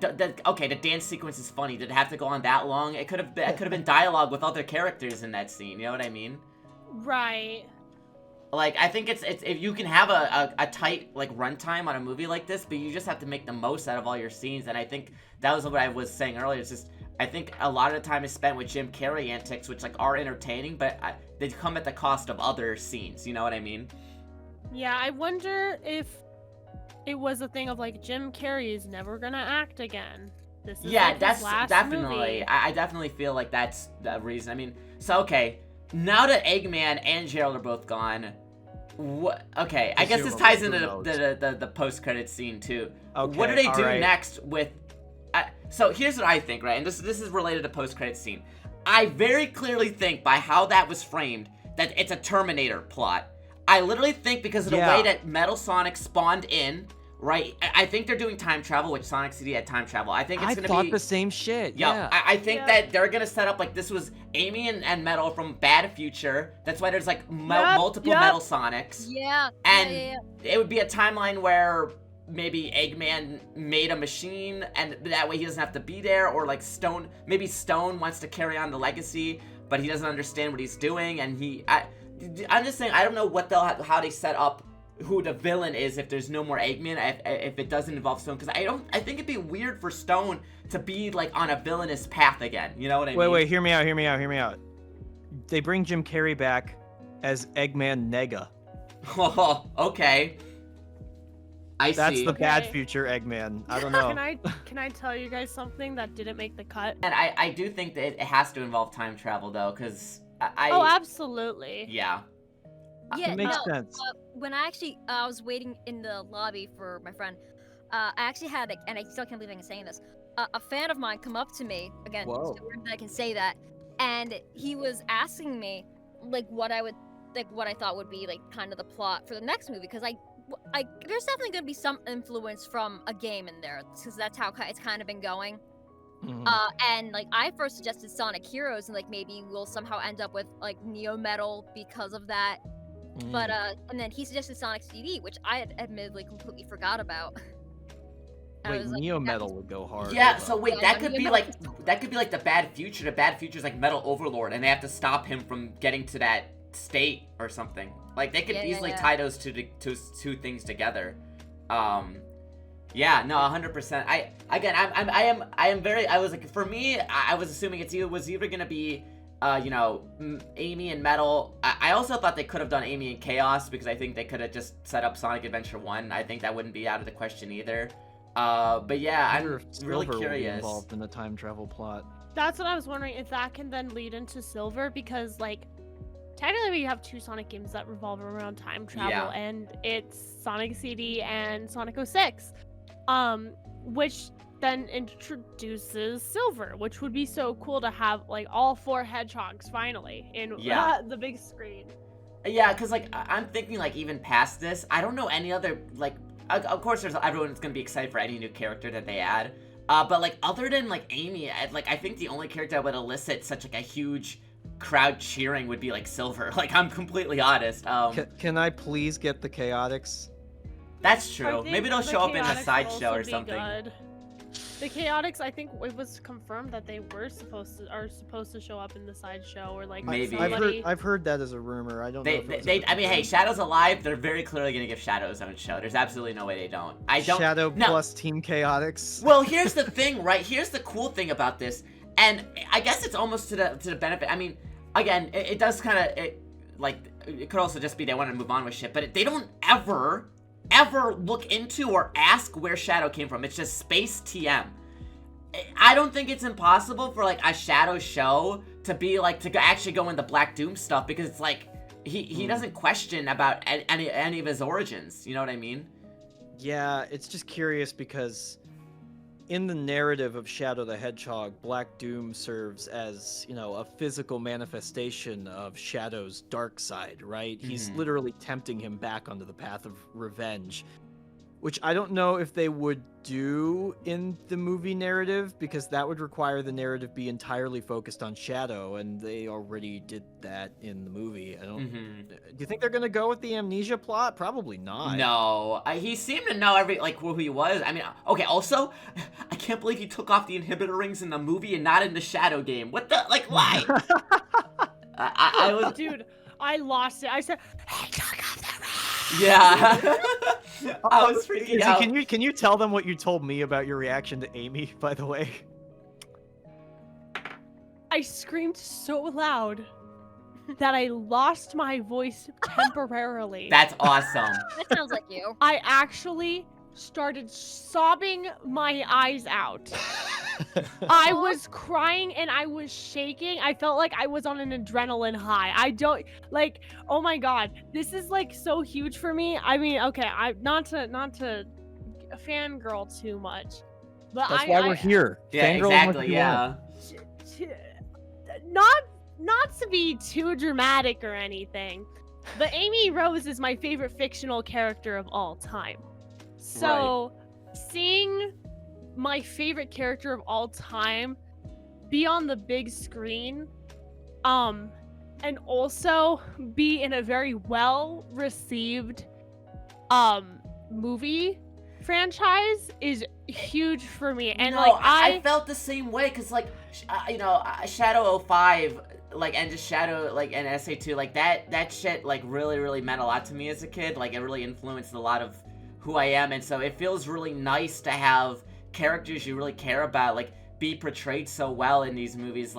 dance sequence is funny. Did it have to go on that long? It could have been dialogue with other characters in that scene. You know what I mean? Right. Like I think it's if you can have a tight like runtime on a movie like this, but you just have to make the most out of all your scenes. And I think that was what I was saying earlier. It's just I think a lot of the time is spent with Jim Carrey antics, which like are entertaining, but they come at the cost of other scenes. You know what I mean? Yeah, I wonder if it was a thing of like Jim Carrey is never gonna act again. This is Yeah, like his that's last definitely. movie. I definitely feel like that's the reason. I mean, so okay, now that Eggman and Gerald are both gone, what? Okay, I guess this ties into the post-credit scene too. Okay, What do they do alright. next with? So here's what I think, right? And this is related to post-credit scene. I very clearly think by how that was framed that it's a Terminator plot. I literally think because of the Yeah. way that Metal Sonic spawned in, right? I think they're doing time travel, which Sonic CD had time travel. I think it's I gonna thought be the same shit. yeah, Yeah. I think Yeah. that they're gonna set up like this was Amy and Metal from Bad Future. That's why there's like Yep, multiple yep. Metal Sonics. Yeah. And yeah. it would be a timeline where maybe Eggman made a machine and that way he doesn't have to be there, or like maybe Stone wants to carry on the legacy, but he doesn't understand what he's doing, and I'm just saying I don't know how they set up who the villain is if there's no more Eggman, if it doesn't involve Stone, because I think it'd be weird for Stone to be like on a villainous path again. You know what I mean? Wait, hear me out. They bring Jim Carrey back as Eggman Nega. Oh, okay. That's see. the bad Okay. future Eggman. I don't know. Can I tell you guys something that didn't make the cut? And I do think that it has to involve time travel though, because Oh, absolutely. yeah. Yeah, It makes no, sense. when I actually I was waiting in the lobby for my friend, I actually had, and I still can't believe I'm saying this, a fan of mine come up to me, again, Whoa. it's weird that I can say that, and he was asking me, like, what I thought would be, like, kind of the plot for the next movie, because there's definitely going to be some influence from a game in there, because that's how it's kind of been going. Mhm. And like I first suggested Sonic Heroes, and like maybe we'll somehow end up with like Neo Metal because of that. Mhm. But and then he suggested Sonic CD, which I had admittedly completely forgot about. I Wait, was like, Neo that Metal was- would go hard. Yeah, Hold so up. wait, Yeah, that no, could you be know- like the Bad Future. The Bad Future's like Metal Overlord, and they have to stop him from getting to that state or something. Like they could Yeah, easily yeah. tie those two things together. Yeah, no, 100%. I am very. I was like, for me, I was assuming it was either gonna be, Amy and Metal. I also thought they could have done Amy and Chaos because I think they could have just set up Sonic Adventure 1. I think that wouldn't be out of the question either. But yeah, I wonder I'm if really Silver will be curious. involved in the time travel plot. That's what I was wondering, if that can then lead into Silver, because like technically we have 2 Sonic games that revolve around time travel, Yeah. and it's Sonic CD and Sonic 06, which then introduces Silver, which would be so cool to have like all 4 hedgehogs finally in Yeah. the big screen. Yeah, because like I'm thinking like even past this, I don't know any other like. Of course, everyone's gonna be excited for any new character that they add. But like other than like Amy, I think the only character that would elicit such like a huge crowd cheering would be like Silver. Like I'm completely honest. Can I please get the Chaotix? That's I true. think Maybe they'll the show up in a Chaotix would sideshow also or be something. good. The Chaotix, I think it was confirmed that they were supposed to show up in the sideshow, or like Maybe. somebody. I've heard that as a rumor. I don't know. If it was ever I mean, hey, confirmed. Shadow's alive. They're very clearly gonna give Shadow his own show. There's absolutely no way they don't. I don't. Shadow no. plus Team Chaotix. Well, here's the thing, right? Here's the cool thing about this, and I guess it's almost to the benefit. I mean, again, it does kind of it could also just be they want to move on with shit, but they don't ever look into or ask where Shadow came from. It's just space TM. I don't think it's impossible for like a Shadow show to be like to actually go into Black Doom stuff, because it's like he doesn't question about any of his origins. You know what I mean? Yeah, it's just curious because in the narrative of Shadow the Hedgehog, Black Doom serves as, a physical manifestation of Shadow's dark side, right? He's Mhm. literally tempting him back onto the path of revenge, which I don't know if they would do in the movie narrative, because that would require the narrative be entirely focused on Shadow, and they already did that in the movie. I don't. Mm-hmm. Do you think they're gonna go with the amnesia plot? Probably not. No, he seemed to know who he was. I mean, okay. Also, I can't believe he took off the inhibitor rings in the movie and not in the Shadow game. What the why? I was Dude, I lost it. I said, "Hey, took off the ring." yeah. I was freaking Izzy, out. Can you tell them what you told me about your reaction to Amy, by the way? I screamed so loud that I lost my voice temporarily. That's awesome. That sounds like you. I actually started sobbing my eyes out. I was crying and I was shaking. I felt like I was on an adrenaline high. I don't oh my god, this is like so huge for me. I mean, okay, I not to fangirl too much, but That's why we're here. Yeah, Fangirl as much as exactly. you want. Yeah. Not to be too dramatic or anything, but Amy Rose is my favorite fictional character of all time. So, seeing my favorite character of all time be on the big screen, and also be in a very well received movie franchise is huge for me. And no, I felt the same way, because Shadow 05, and just Shadow and SA2, that shit really meant a lot to me as a kid. It really influenced a lot of who I am, and so it feels really nice to have characters you really care about be portrayed so well in these movies.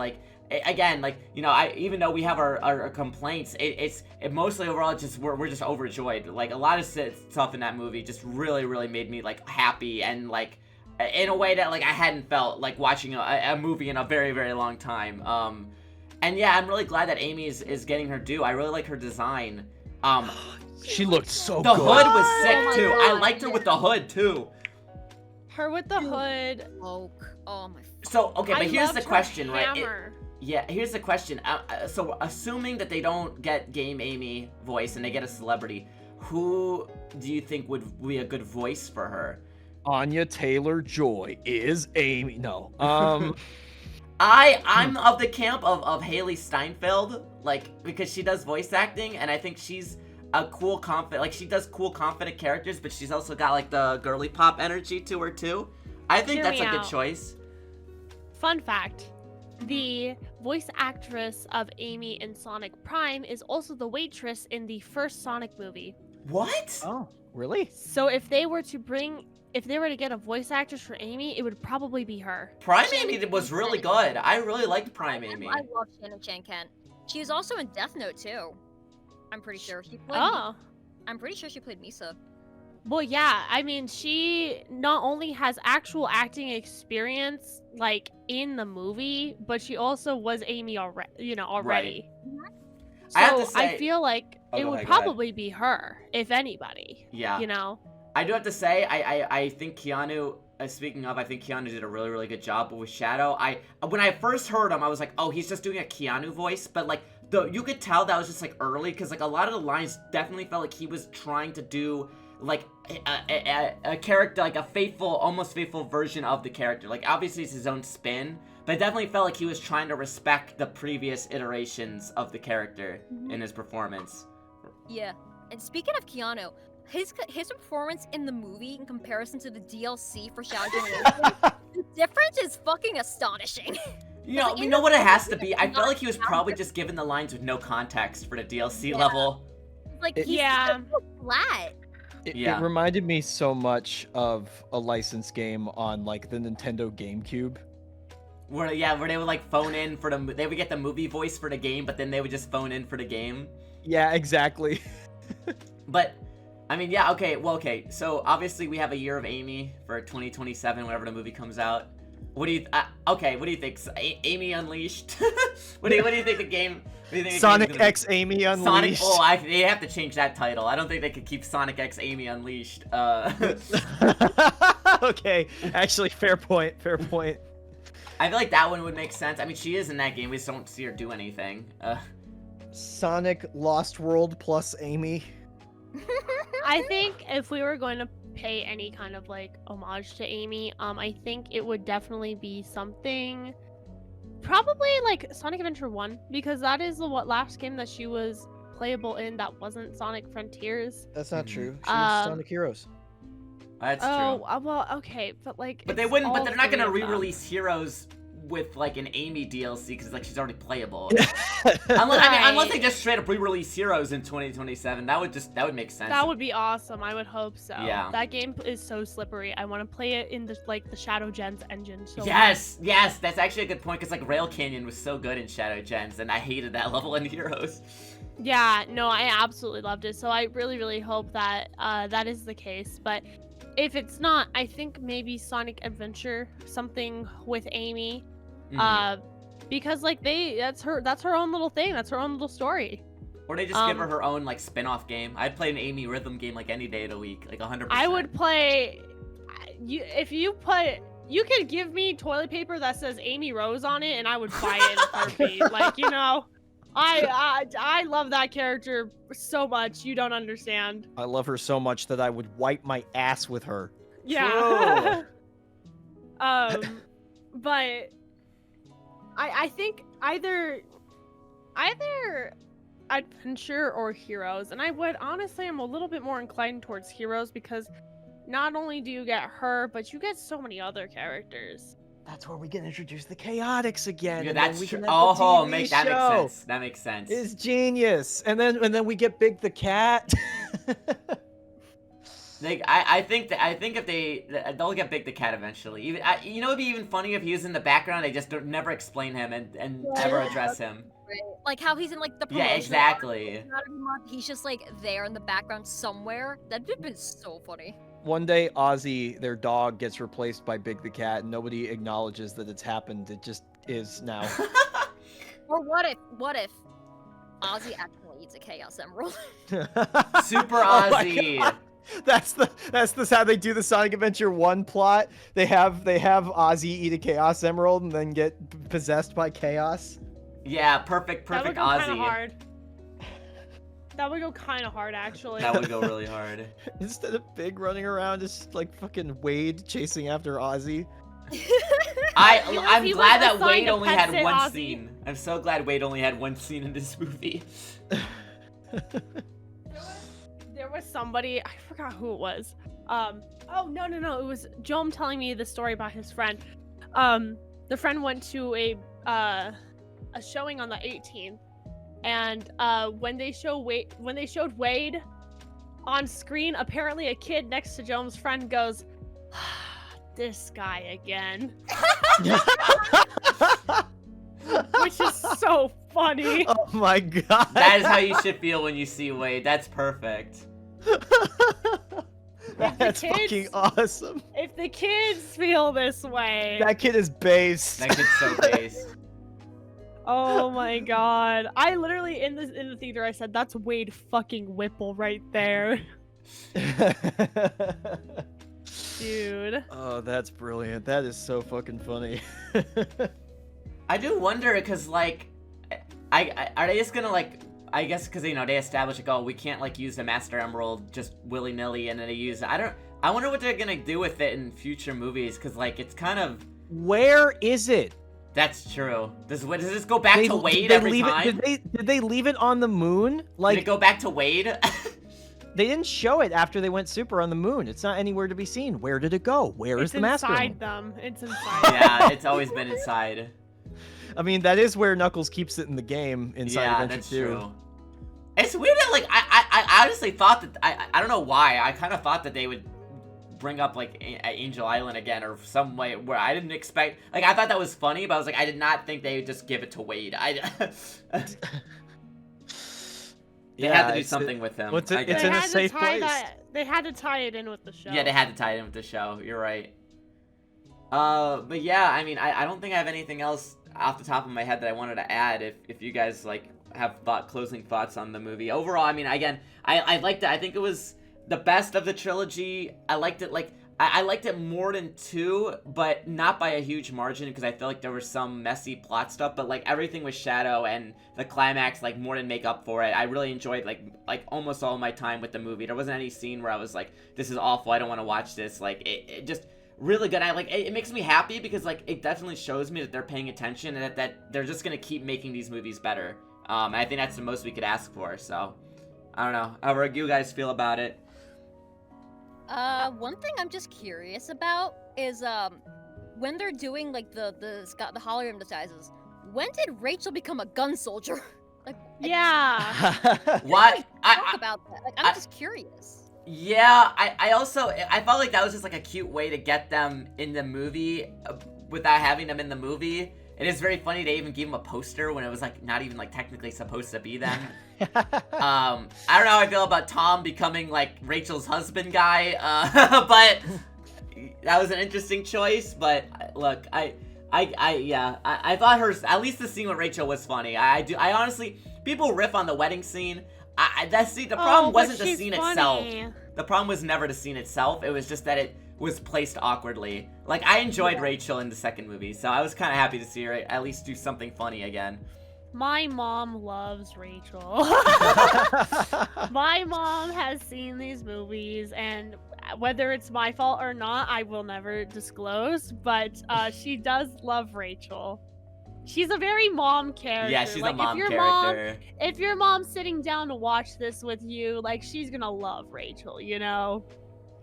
Again, even though we have our complaints, it mostly overall we're just overjoyed. A lot of stuff in that movie just really made me happy, and in a way that I hadn't felt watching a movie in a very long time. And yeah, I'm really glad that Amy is getting her due. I really like her design. She looked so The good. hood was sick Oh my too. I God, liked her with the hood too. her with the hood. Oak. Oh my. So okay, but I here's the loved her question, right? hammer. Yeah, here's the question. So assuming that they don't get Game Amy voice and they get a celebrity, who do you think would be a good voice for her? Anya Taylor-Joy is Amy. No. I'm of the camp of Haley Steinfeld, because she does voice acting, and I think she's a cool, confident, she does cool, confident characters, but she's also got the girly pop energy to her too. I think Hear that's me a good out. choice. Fun fact. The voice actress of Amy in Sonic Prime is also the waitress in the first Sonic movie. What? Oh, really? So if they were to bring if they were to get a voice actress for Amy, it would probably be her. Prime Shannon Amy was Chen really Kent. good. I really liked Prime Amy. I love Shannon Chan Kent. She was also in Death Note too. I'm pretty sure she played. Oh. I'm pretty sure she played Misa. Well, yeah. I mean, she not only has actual acting experience, like in the movie, but she also was Amy already. So I have to say- I feel like Oh, it go would ahead, go ahead. probably be her, if anybody. Yeah. You know. I do have to say, I think Keanu. Speaking of, I think Keanu did a really, really good job with Shadow. When I first heard him, I was like, oh, he's just doing a Keanu voice, but like, you could tell that was just like early, because like a lot of the lines definitely felt like he was trying to do like a character, like a faithful, almost faithful version of the character. Like obviously it's his own spin, but it definitely felt like he was trying to respect the previous iterations of the character in his performance. Yeah. And speaking of Keanu, his performance in the movie in comparison to the DLC for Shadow Generation, the difference is fucking astonishing. You know, Like, you in know the what it movie, has to be? he's I felt not like he was probably Keanu. just given the lines with no context for the DLC Yeah. level. Like It- he's Yeah. so flat. Yeah. It reminded me so much of a licensed game on like the Nintendo GameCube. Where they would like phone in for they would get the movie voice for the game, but then they would just phone in for the game. Yeah, exactly. But I mean, yeah, okay. So obviously we have a year of Amy for 2027, whenever the movie comes out. What do you? What do you think? Amy Unleashed. what do you think the game? What do you think the game's Sonic gonna be? X Amy Sonic. Unleashed. Oh, they have to change that title. I don't think they could keep Sonic X Amy Unleashed. Okay, actually, fair point. Fair point. I feel like that one would make sense. I mean, she is in that game. We just don't see her do anything. Sonic Lost World plus Amy. I think if we were going to pay any kind of like homage to Amy, I think it would definitely be something, probably like Sonic Adventure 1, because that is the last game that she was playable in that wasn't Sonic Frontiers. That's not Mhm. true. She was Um, Sonic Heroes. That's Oh, true. well, okay, but like. But they it's wouldn't. But all they're not three gonna of them. re-release Heroes with like an Amy DLC because like she's already playable. Unless they Right. just straight up re-release Heroes in 2027, that would make sense. That would be awesome. I would hope so. Yeah. That game is so slippery. I want to play it in the Shadow Gens engine. So Yes, that's actually a good point because like Rail Canyon was so good in Shadow Gens, and I hated that level in Heroes. Yeah, no, I absolutely loved it. So I really, really hope that that is the case. But if it's not, I think maybe Sonic Adventure, something with Amy, Mhm. because like that's her own little thing. That's her own little story. Or they just give her own like spin-off game. I'd play an Amy Rhythm game like any day of the week, like 100%. I would play. If you could give me toilet paper that says Amy Rose on it, and I would buy it in a heartbeat. Like, you know, I love that character so much. You don't understand. I love her so much that I would wipe my ass with her. Yeah. But I think either Adventure or Heroes, and I would honestly, I'm a little bit more inclined towards Heroes because not only do you get her, but you get so many other characters. That's where we can introduce the Chaotix again. Yeah, and then that's we true. can have the Oh, TV that makes show. sense. That makes sense. It's genius. And then we get Big the Cat. Like I think if they'll get Big the Cat eventually. Even you know, it'd be even funny if he was in the background. They just never explain him and never address him. Like how he's in like the promotional Yeah, exactly. art, not every month, he's just like there in the background somewhere. That'd have been so funny. One day, Ozzy, their dog, gets replaced by Big the Cat, and nobody acknowledges that it's happened. It just is now. Or what if Ozzy actually eats a Chaos Emerald? Super Oh my Ozzy. God. That's how they do the Sonic Adventure 1 plot. They have Ozzy eat a Chaos Emerald and then get possessed by chaos. Yeah, perfect That would go kind of Ozzy. hard. That would go kind of hard, actually. That would go really hard. Instead of Big running around, just like fucking Wade chasing after Ozzy. I'm he glad was that assigned Wade to only pet had sit one Ozzy. scene. I'm so glad Wade only had one scene in this movie. There was somebody, I forgot who it was. Oh no, it was Jom telling me the story about his friend. The friend went to a showing on the 18th, and when they showed Wade on screen, apparently a kid next to Jom's friend goes, This guy again. Which is so funny. Oh my god. That is how you should feel when you see Wade. That's perfect. That's kids- fucking awesome. If the kids feel this way. That kid is based. That kid's so based. Oh my god. I literally in the theater I said that's Wade fucking Whipple right there. Dude. Oh, that's brilliant. That is so fucking funny. I do wonder because like, are they just gonna like? I guess because they establish like, oh, we can't like use the Master Emerald just willy nilly, and then they use. I wonder what they're gonna do with it in future movies because like it's kind of. Where is it? That's true. Does this go back to Wade did they every leave time? Did they leave it on the moon? Did Like it go back to Wade? they didn't show it after they went super on the moon. It's not anywhere to be seen. Where did it go? Where is It's the Master inside Emerald? them. It's inside. Yeah, it's always been inside. I mean, that is where Knuckles keeps it in the game inside Yeah, Adventure that's 2. true. It's weird that like I honestly thought that I don't know why I kind of thought that they would bring up like Angel Island again or some way where I didn't expect, like I thought that was funny, but I was like I did not think they would just give it to Wade. They had to do it's- something with him. what's it- I it's guess. in a had to safe tie place. They had to tie it in with the show. Yeah, they had to tie it in with the show. You're right. But yeah, I mean, I don't think I have anything else off the top of my head that I wanted to add. If you guys like have closing thoughts on the movie overall, I mean, again, I liked it. I think it was the best of the trilogy. I liked it. Like I liked it more than 2, but not by a huge margin because I feel like there was some messy plot stuff. But like everything with Shadow and the climax, like more than make up for it. I really enjoyed like almost all my time with the movie. There wasn't any scene where I was like, this is awful. I don't want to watch this. Like it just really good. I like it makes me happy because like it definitely shows me that they're paying attention and that they're just gonna keep making these movies better. And I think that's the most we could ask for. So I don't know. However you guys feel about it. One thing I'm just curious about is when they're doing like the hologram disguises, when did Rachel become a gun soldier? Like Yeah. What? talk about that. Like I'm just curious. Yeah, I also I felt like that was just like a cute way to get them in the movie without having them in the movie. It is very funny they even gave them a poster when it was like not even like technically supposed to be them. I don't know how I feel about Tom becoming like Rachel's husband guy, but that was an interesting choice. But look, I thought her, at least the scene with Rachel was funny. I honestly, people riff on the wedding scene. The problem wasn't the scene itself. The problem was never the scene itself. It was just that it was placed awkwardly. Like, I enjoyed Rachel in the second movie, so I was kind of happy to see her at least do something funny again. My mom loves Rachel. My mom has seen these movies, and whether it's my fault or not, I will never disclose, but she does love Rachel. She's a very mom character. Yeah, she's like, a mom if your character. If your mom's sitting down to watch this with you, like, she's gonna love Rachel, you know?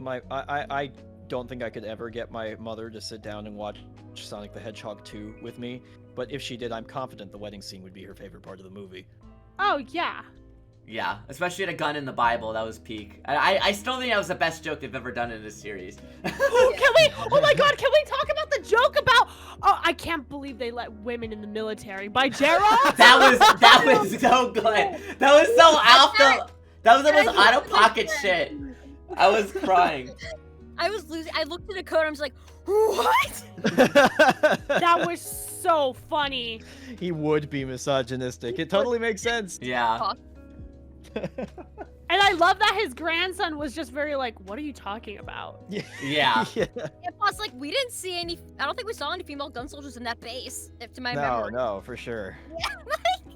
I don't think I could ever get my mother to sit down and watch Sonic the Hedgehog 2 with me, but if she did, I'm confident the wedding scene would be her favorite part of the movie. Oh, yeah. Yeah, especially a gun in the Bible, that was peak. I still think that was the best joke they've ever done in this series. Oh, oh my god, can we talk about the joke about, oh, I can't believe they let women in the military by Gerald? that was so good. That was so out that was the most out of pocket shit. I was crying. I was losing. I looked at the code and I was like, what? That was so funny. He would be misogynistic. It totally makes sense. Yeah. And I love that his grandson was just very like, what are you talking about? Yeah. Yeah. And plus, like, we didn't see any. I don't think we saw any female gun soldiers in that base, to my No, memory. no, for sure. Yeah,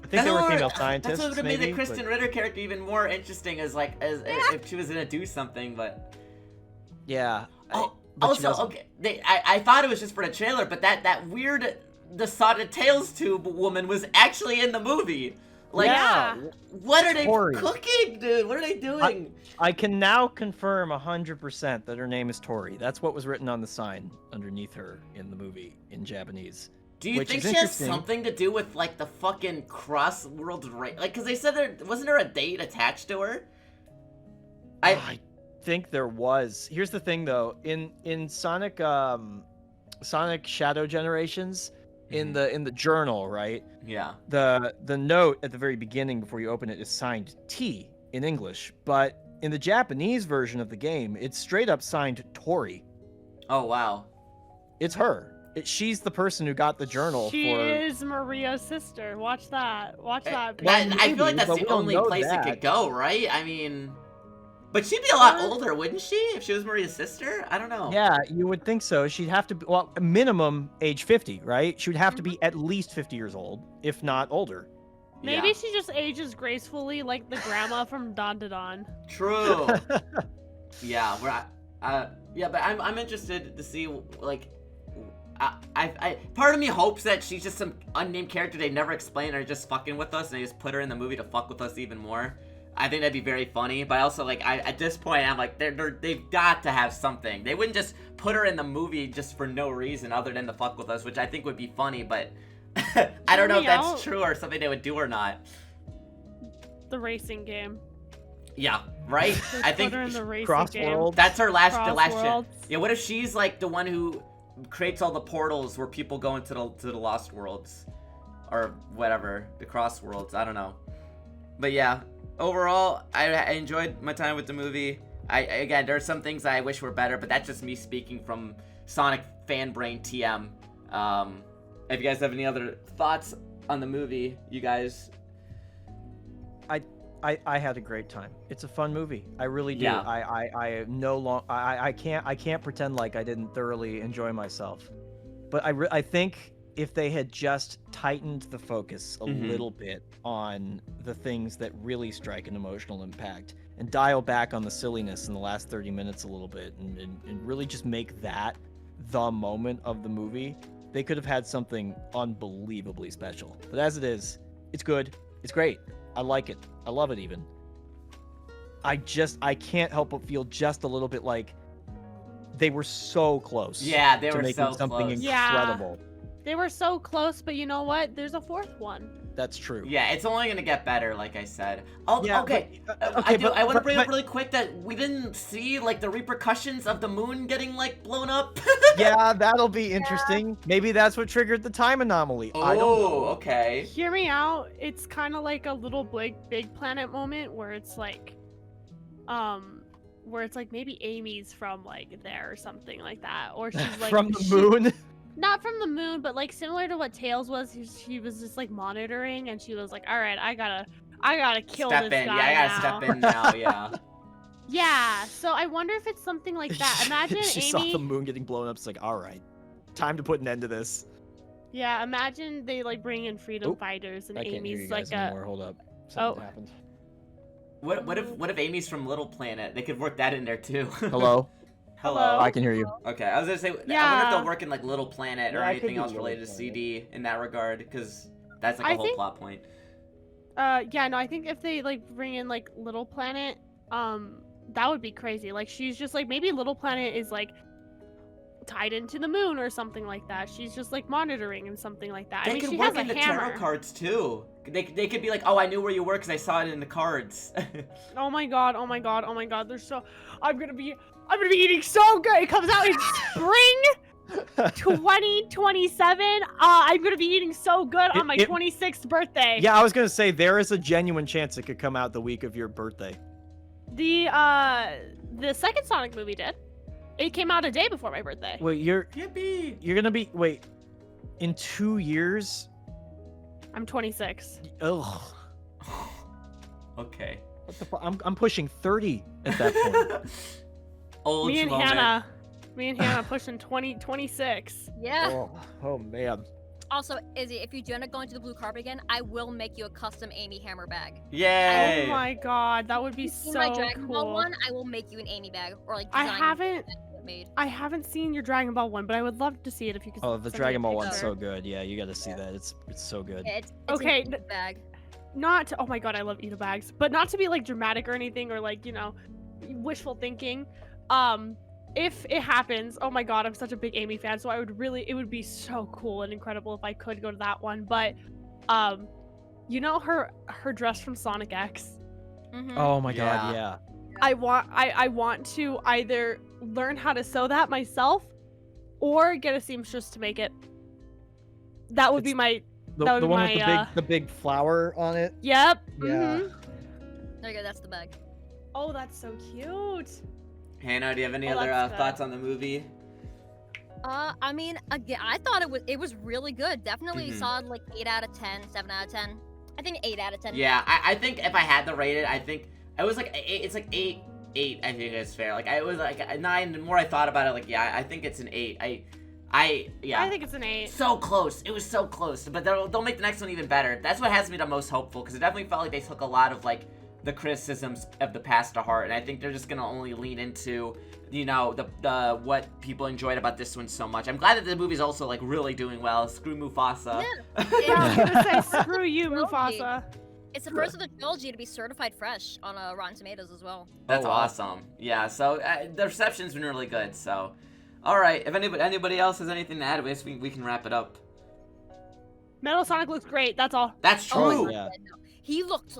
I think there were female That's scientists, what made maybe. the Kristen Ritter character even more interesting as if she was gonna do something, but Yeah. oh, but she also doesn't. okay. I thought it was just for the trailer, but that weird the Sonic Tails tube woman was actually in the movie. Like, Yeah. what are they Tori. cooking, dude? What are they doing? I can now confirm 100% that her name is Tori. That's what was written on the sign underneath her in the movie in Japanese. Do you which think is she has interesting. something to do with like the fucking cross-world race? Like, cause they said there wasn't a date attached to her. I think there was. Here's the thing, though. In Sonic Sonic Shadow Generations, in the journal, right? Yeah. The note at the very beginning before you open it is signed T in English, but in the Japanese version of the game, it's straight up signed Tori. Oh wow. It's her. She's the person who got the journal She for. is Maria's sister. Watch that. Watch that. I feel like that's but the we don't only know place that. it could go, right? I mean, but she'd be a lot Uh, older, wouldn't she? If she was Maria's sister? I don't know. Yeah, you would think so. She'd have to be, well, minimum age 50, right? She would have to be at least 50 years old, if not older. Maybe Yeah. she just ages gracefully like the grandma from Don to Don. True. Yeah, yeah, but I'm interested to see, like, part of me hopes that she's just some unnamed character they never explain, or just fucking with us, and they just put her in the movie to fuck with us even more. I think that'd be very funny, but also, like, at this point, I'm like, they've got to have something. They wouldn't just put her in the movie just for no reason other than to fuck with us, which I think would be funny, but I don't know if Hear me that's out. true or something they would do or not. The racing game. Yeah, right? They I put think her in the racing Cross game. World. that's her the last shit. Worlds. Yeah, what if she's like the one who creates all the portals where people go into the Lost Worlds or whatever, the Cross Worlds? I don't know. But yeah, overall, I enjoyed my time with the movie. Again, there are some things I wish were better, but that's just me speaking from Sonic fan brain TM. If you guys have any other thoughts on the movie, you guys. I had a great time. It's a fun movie. I really do. Yeah. I can't pretend like I didn't thoroughly enjoy myself. But I think if they had just tightened the focus a Mhm. little bit on the things that really strike an emotional impact and dial back on the silliness in the last 30 minutes a little bit and really just make that the moment of the movie, they could have had something unbelievably special. But as it is, it's good. It's great. I like it. I love it even. I can't help but feel just a little bit like they were so close. Yeah, they to were making so something close. Yeah. incredible. They were so close, but you know what? There's a fourth one. That's true. Yeah, it's only gonna get better, like I said. Yeah, Okay. but- I want to but- bring up but- really quick that we didn't see like the repercussions of the moon getting like blown up. Yeah, that'll be interesting. Maybe that's what triggered the time anomaly. I don't know. Oh, okay. Hear me out. It's kind of like a little big planet moment where it's like maybe Amy's from like there or something like that, or she's like From the moon. not from the moon, but like similar to what Tails was. She was just like monitoring, and she was like, "All right, I gotta kill Step this in. guy Yeah, I gotta now." step in now. Yeah. Yeah, so I wonder if it's something like that. Imagine she Amy. saw the moon getting blown up. It's like, all right, time to put an end to this. Yeah, imagine they like bring in freedom Oop, fighters, and I can't hear Amy's you like guys a. anymore. Hold up. Something happened. What if Amy's from Little Planet? They could work that in there too. Hello. Hello. I can hear you. Okay, I was gonna say. I wonder if Yeah. they'll work in like Little Planet or Yeah, it could anything be else Little related to Planet. CD in that regard, because that's like a I whole think- plot point. Yeah, no, I think if they like bring in like Little Planet, that would be crazy. Like she's just like maybe Little Planet is like tied into the moon or something like that. She's just like monitoring and something like that. They I mean, could she work has in a the hammer. tarot cards too. They could be like, oh, I knew where you were because I saw it in the cards. Oh my god! Oh my god! Oh my god! There's so I'm gonna be eating so good. It comes out in spring 2027. I'm gonna be eating so good on my It- 26th birthday. Yeah, I was gonna say there is a genuine chance it could come out the week of your birthday. The second Sonic movie did. It came out a day before my birthday. Wait, you're Yippee! gonna be in 2 years? I'm 26. Ugh. Okay. What the fuck? I'm pushing 30 at that point. Old Me and moment. Hannah pushing 26. Yeah. Oh man. Also, Izzy, if you do end up going to the blue carpet again, I will make you a custom Amy Hammer bag. Yay! Oh my god, that would be You've seen so my Dragon Ball cool. one, I will make you an Amy bag or like I design haven't it made. I haven't seen your Dragon Ball one, but I would love to see it if you could. Oh, the send me a Dragon Ball picture. one's so good. Yeah, you got to see that. It's so good. Yeah, it's Okay, an Amy bag. Not oh my god, I love Ida bags, but not to be like dramatic or anything or like wishful thinking. If it happens, oh my god, I'm such a big Amy fan, so it would be so cool and incredible if I could go to that one. But, her dress from Sonic X. Mhm. Oh my Yeah. god, yeah. I want to either learn how to sew that myself or get a seamstress to make it. That would be my The, That would the be one with my, the big flower on it. yep. Yeah. mhm. There you go. That's the bag. Oh, that's so cute. Hannah, do you have any Oh, other that's good. thoughts on the movie? I mean, again, I thought it was really good. Definitely Mhm. solid, like 8 out of 10, 7 out of 10. I think 8 out of 10. Yeah, I think if I had to rate it, I think it was like it's like 8. I think it's fair. Like it was like a 9. The more I thought about it, like yeah, I think it's an 8. Yeah. I think it's an 8. So close. It was so close. But they'll make the next one even better. That's what has me the most hopeful, because it definitely felt like they took a lot of like the criticisms of the past to heart, and I think they're just gonna only lean into, you know, the what people enjoyed about this one so much. I'm glad that the movie's also like really doing well. Screw Mufasa. Yeah, I was gonna say screw you, Trilogy. Mufasa. It's the first of the trilogy to be certified fresh on Rotten Tomatoes as well. That's Oh, wow. awesome. Yeah. So the reception's been really good. So, all right. If anybody else has anything to add, I guess we can wrap it up. Metal Sonic looks great. That's all. That's Oh, true. yeah. no. He looked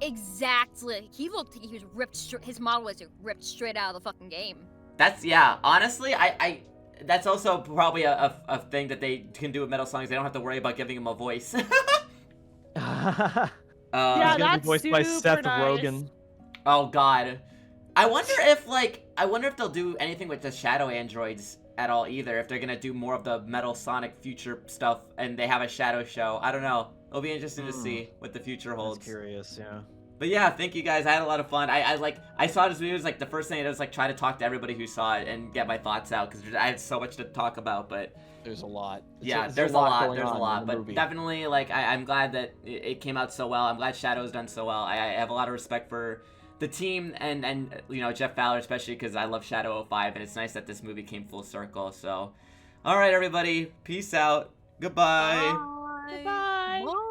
exactly. He was ripped. His model was ripped straight out of the fucking game. That's yeah. Honestly, I that's also probably a thing that they can do with Metal Sonic. They don't have to worry about giving him a voice. Yeah, He's gonna that's be voiced by super Seth nice. Rogen. Oh God, I wonder if they'll do anything with the Shadow androids at all either. If they're gonna do more of the Metal Sonic future stuff and they have a Shadow show, I don't know. It'll be interesting to see what the future I was holds. curious, yeah. But yeah, thank you guys. I had a lot of fun. I saw this video. It was like the first thing I did was like try to talk to everybody who saw it and get my thoughts out, because I had so much to talk about. But There's a lot. yeah, there's a lot. going There's a on in lot. the But movie. definitely, like, I'm glad that it came out so well. I'm glad Shadow's done so well. I have a lot of respect for the team and you know, Jeff Fowler, especially because I love Shadow 05, and it's nice that this movie came full circle. So, all right, everybody, peace out. Goodbye. Goodbye. Bye.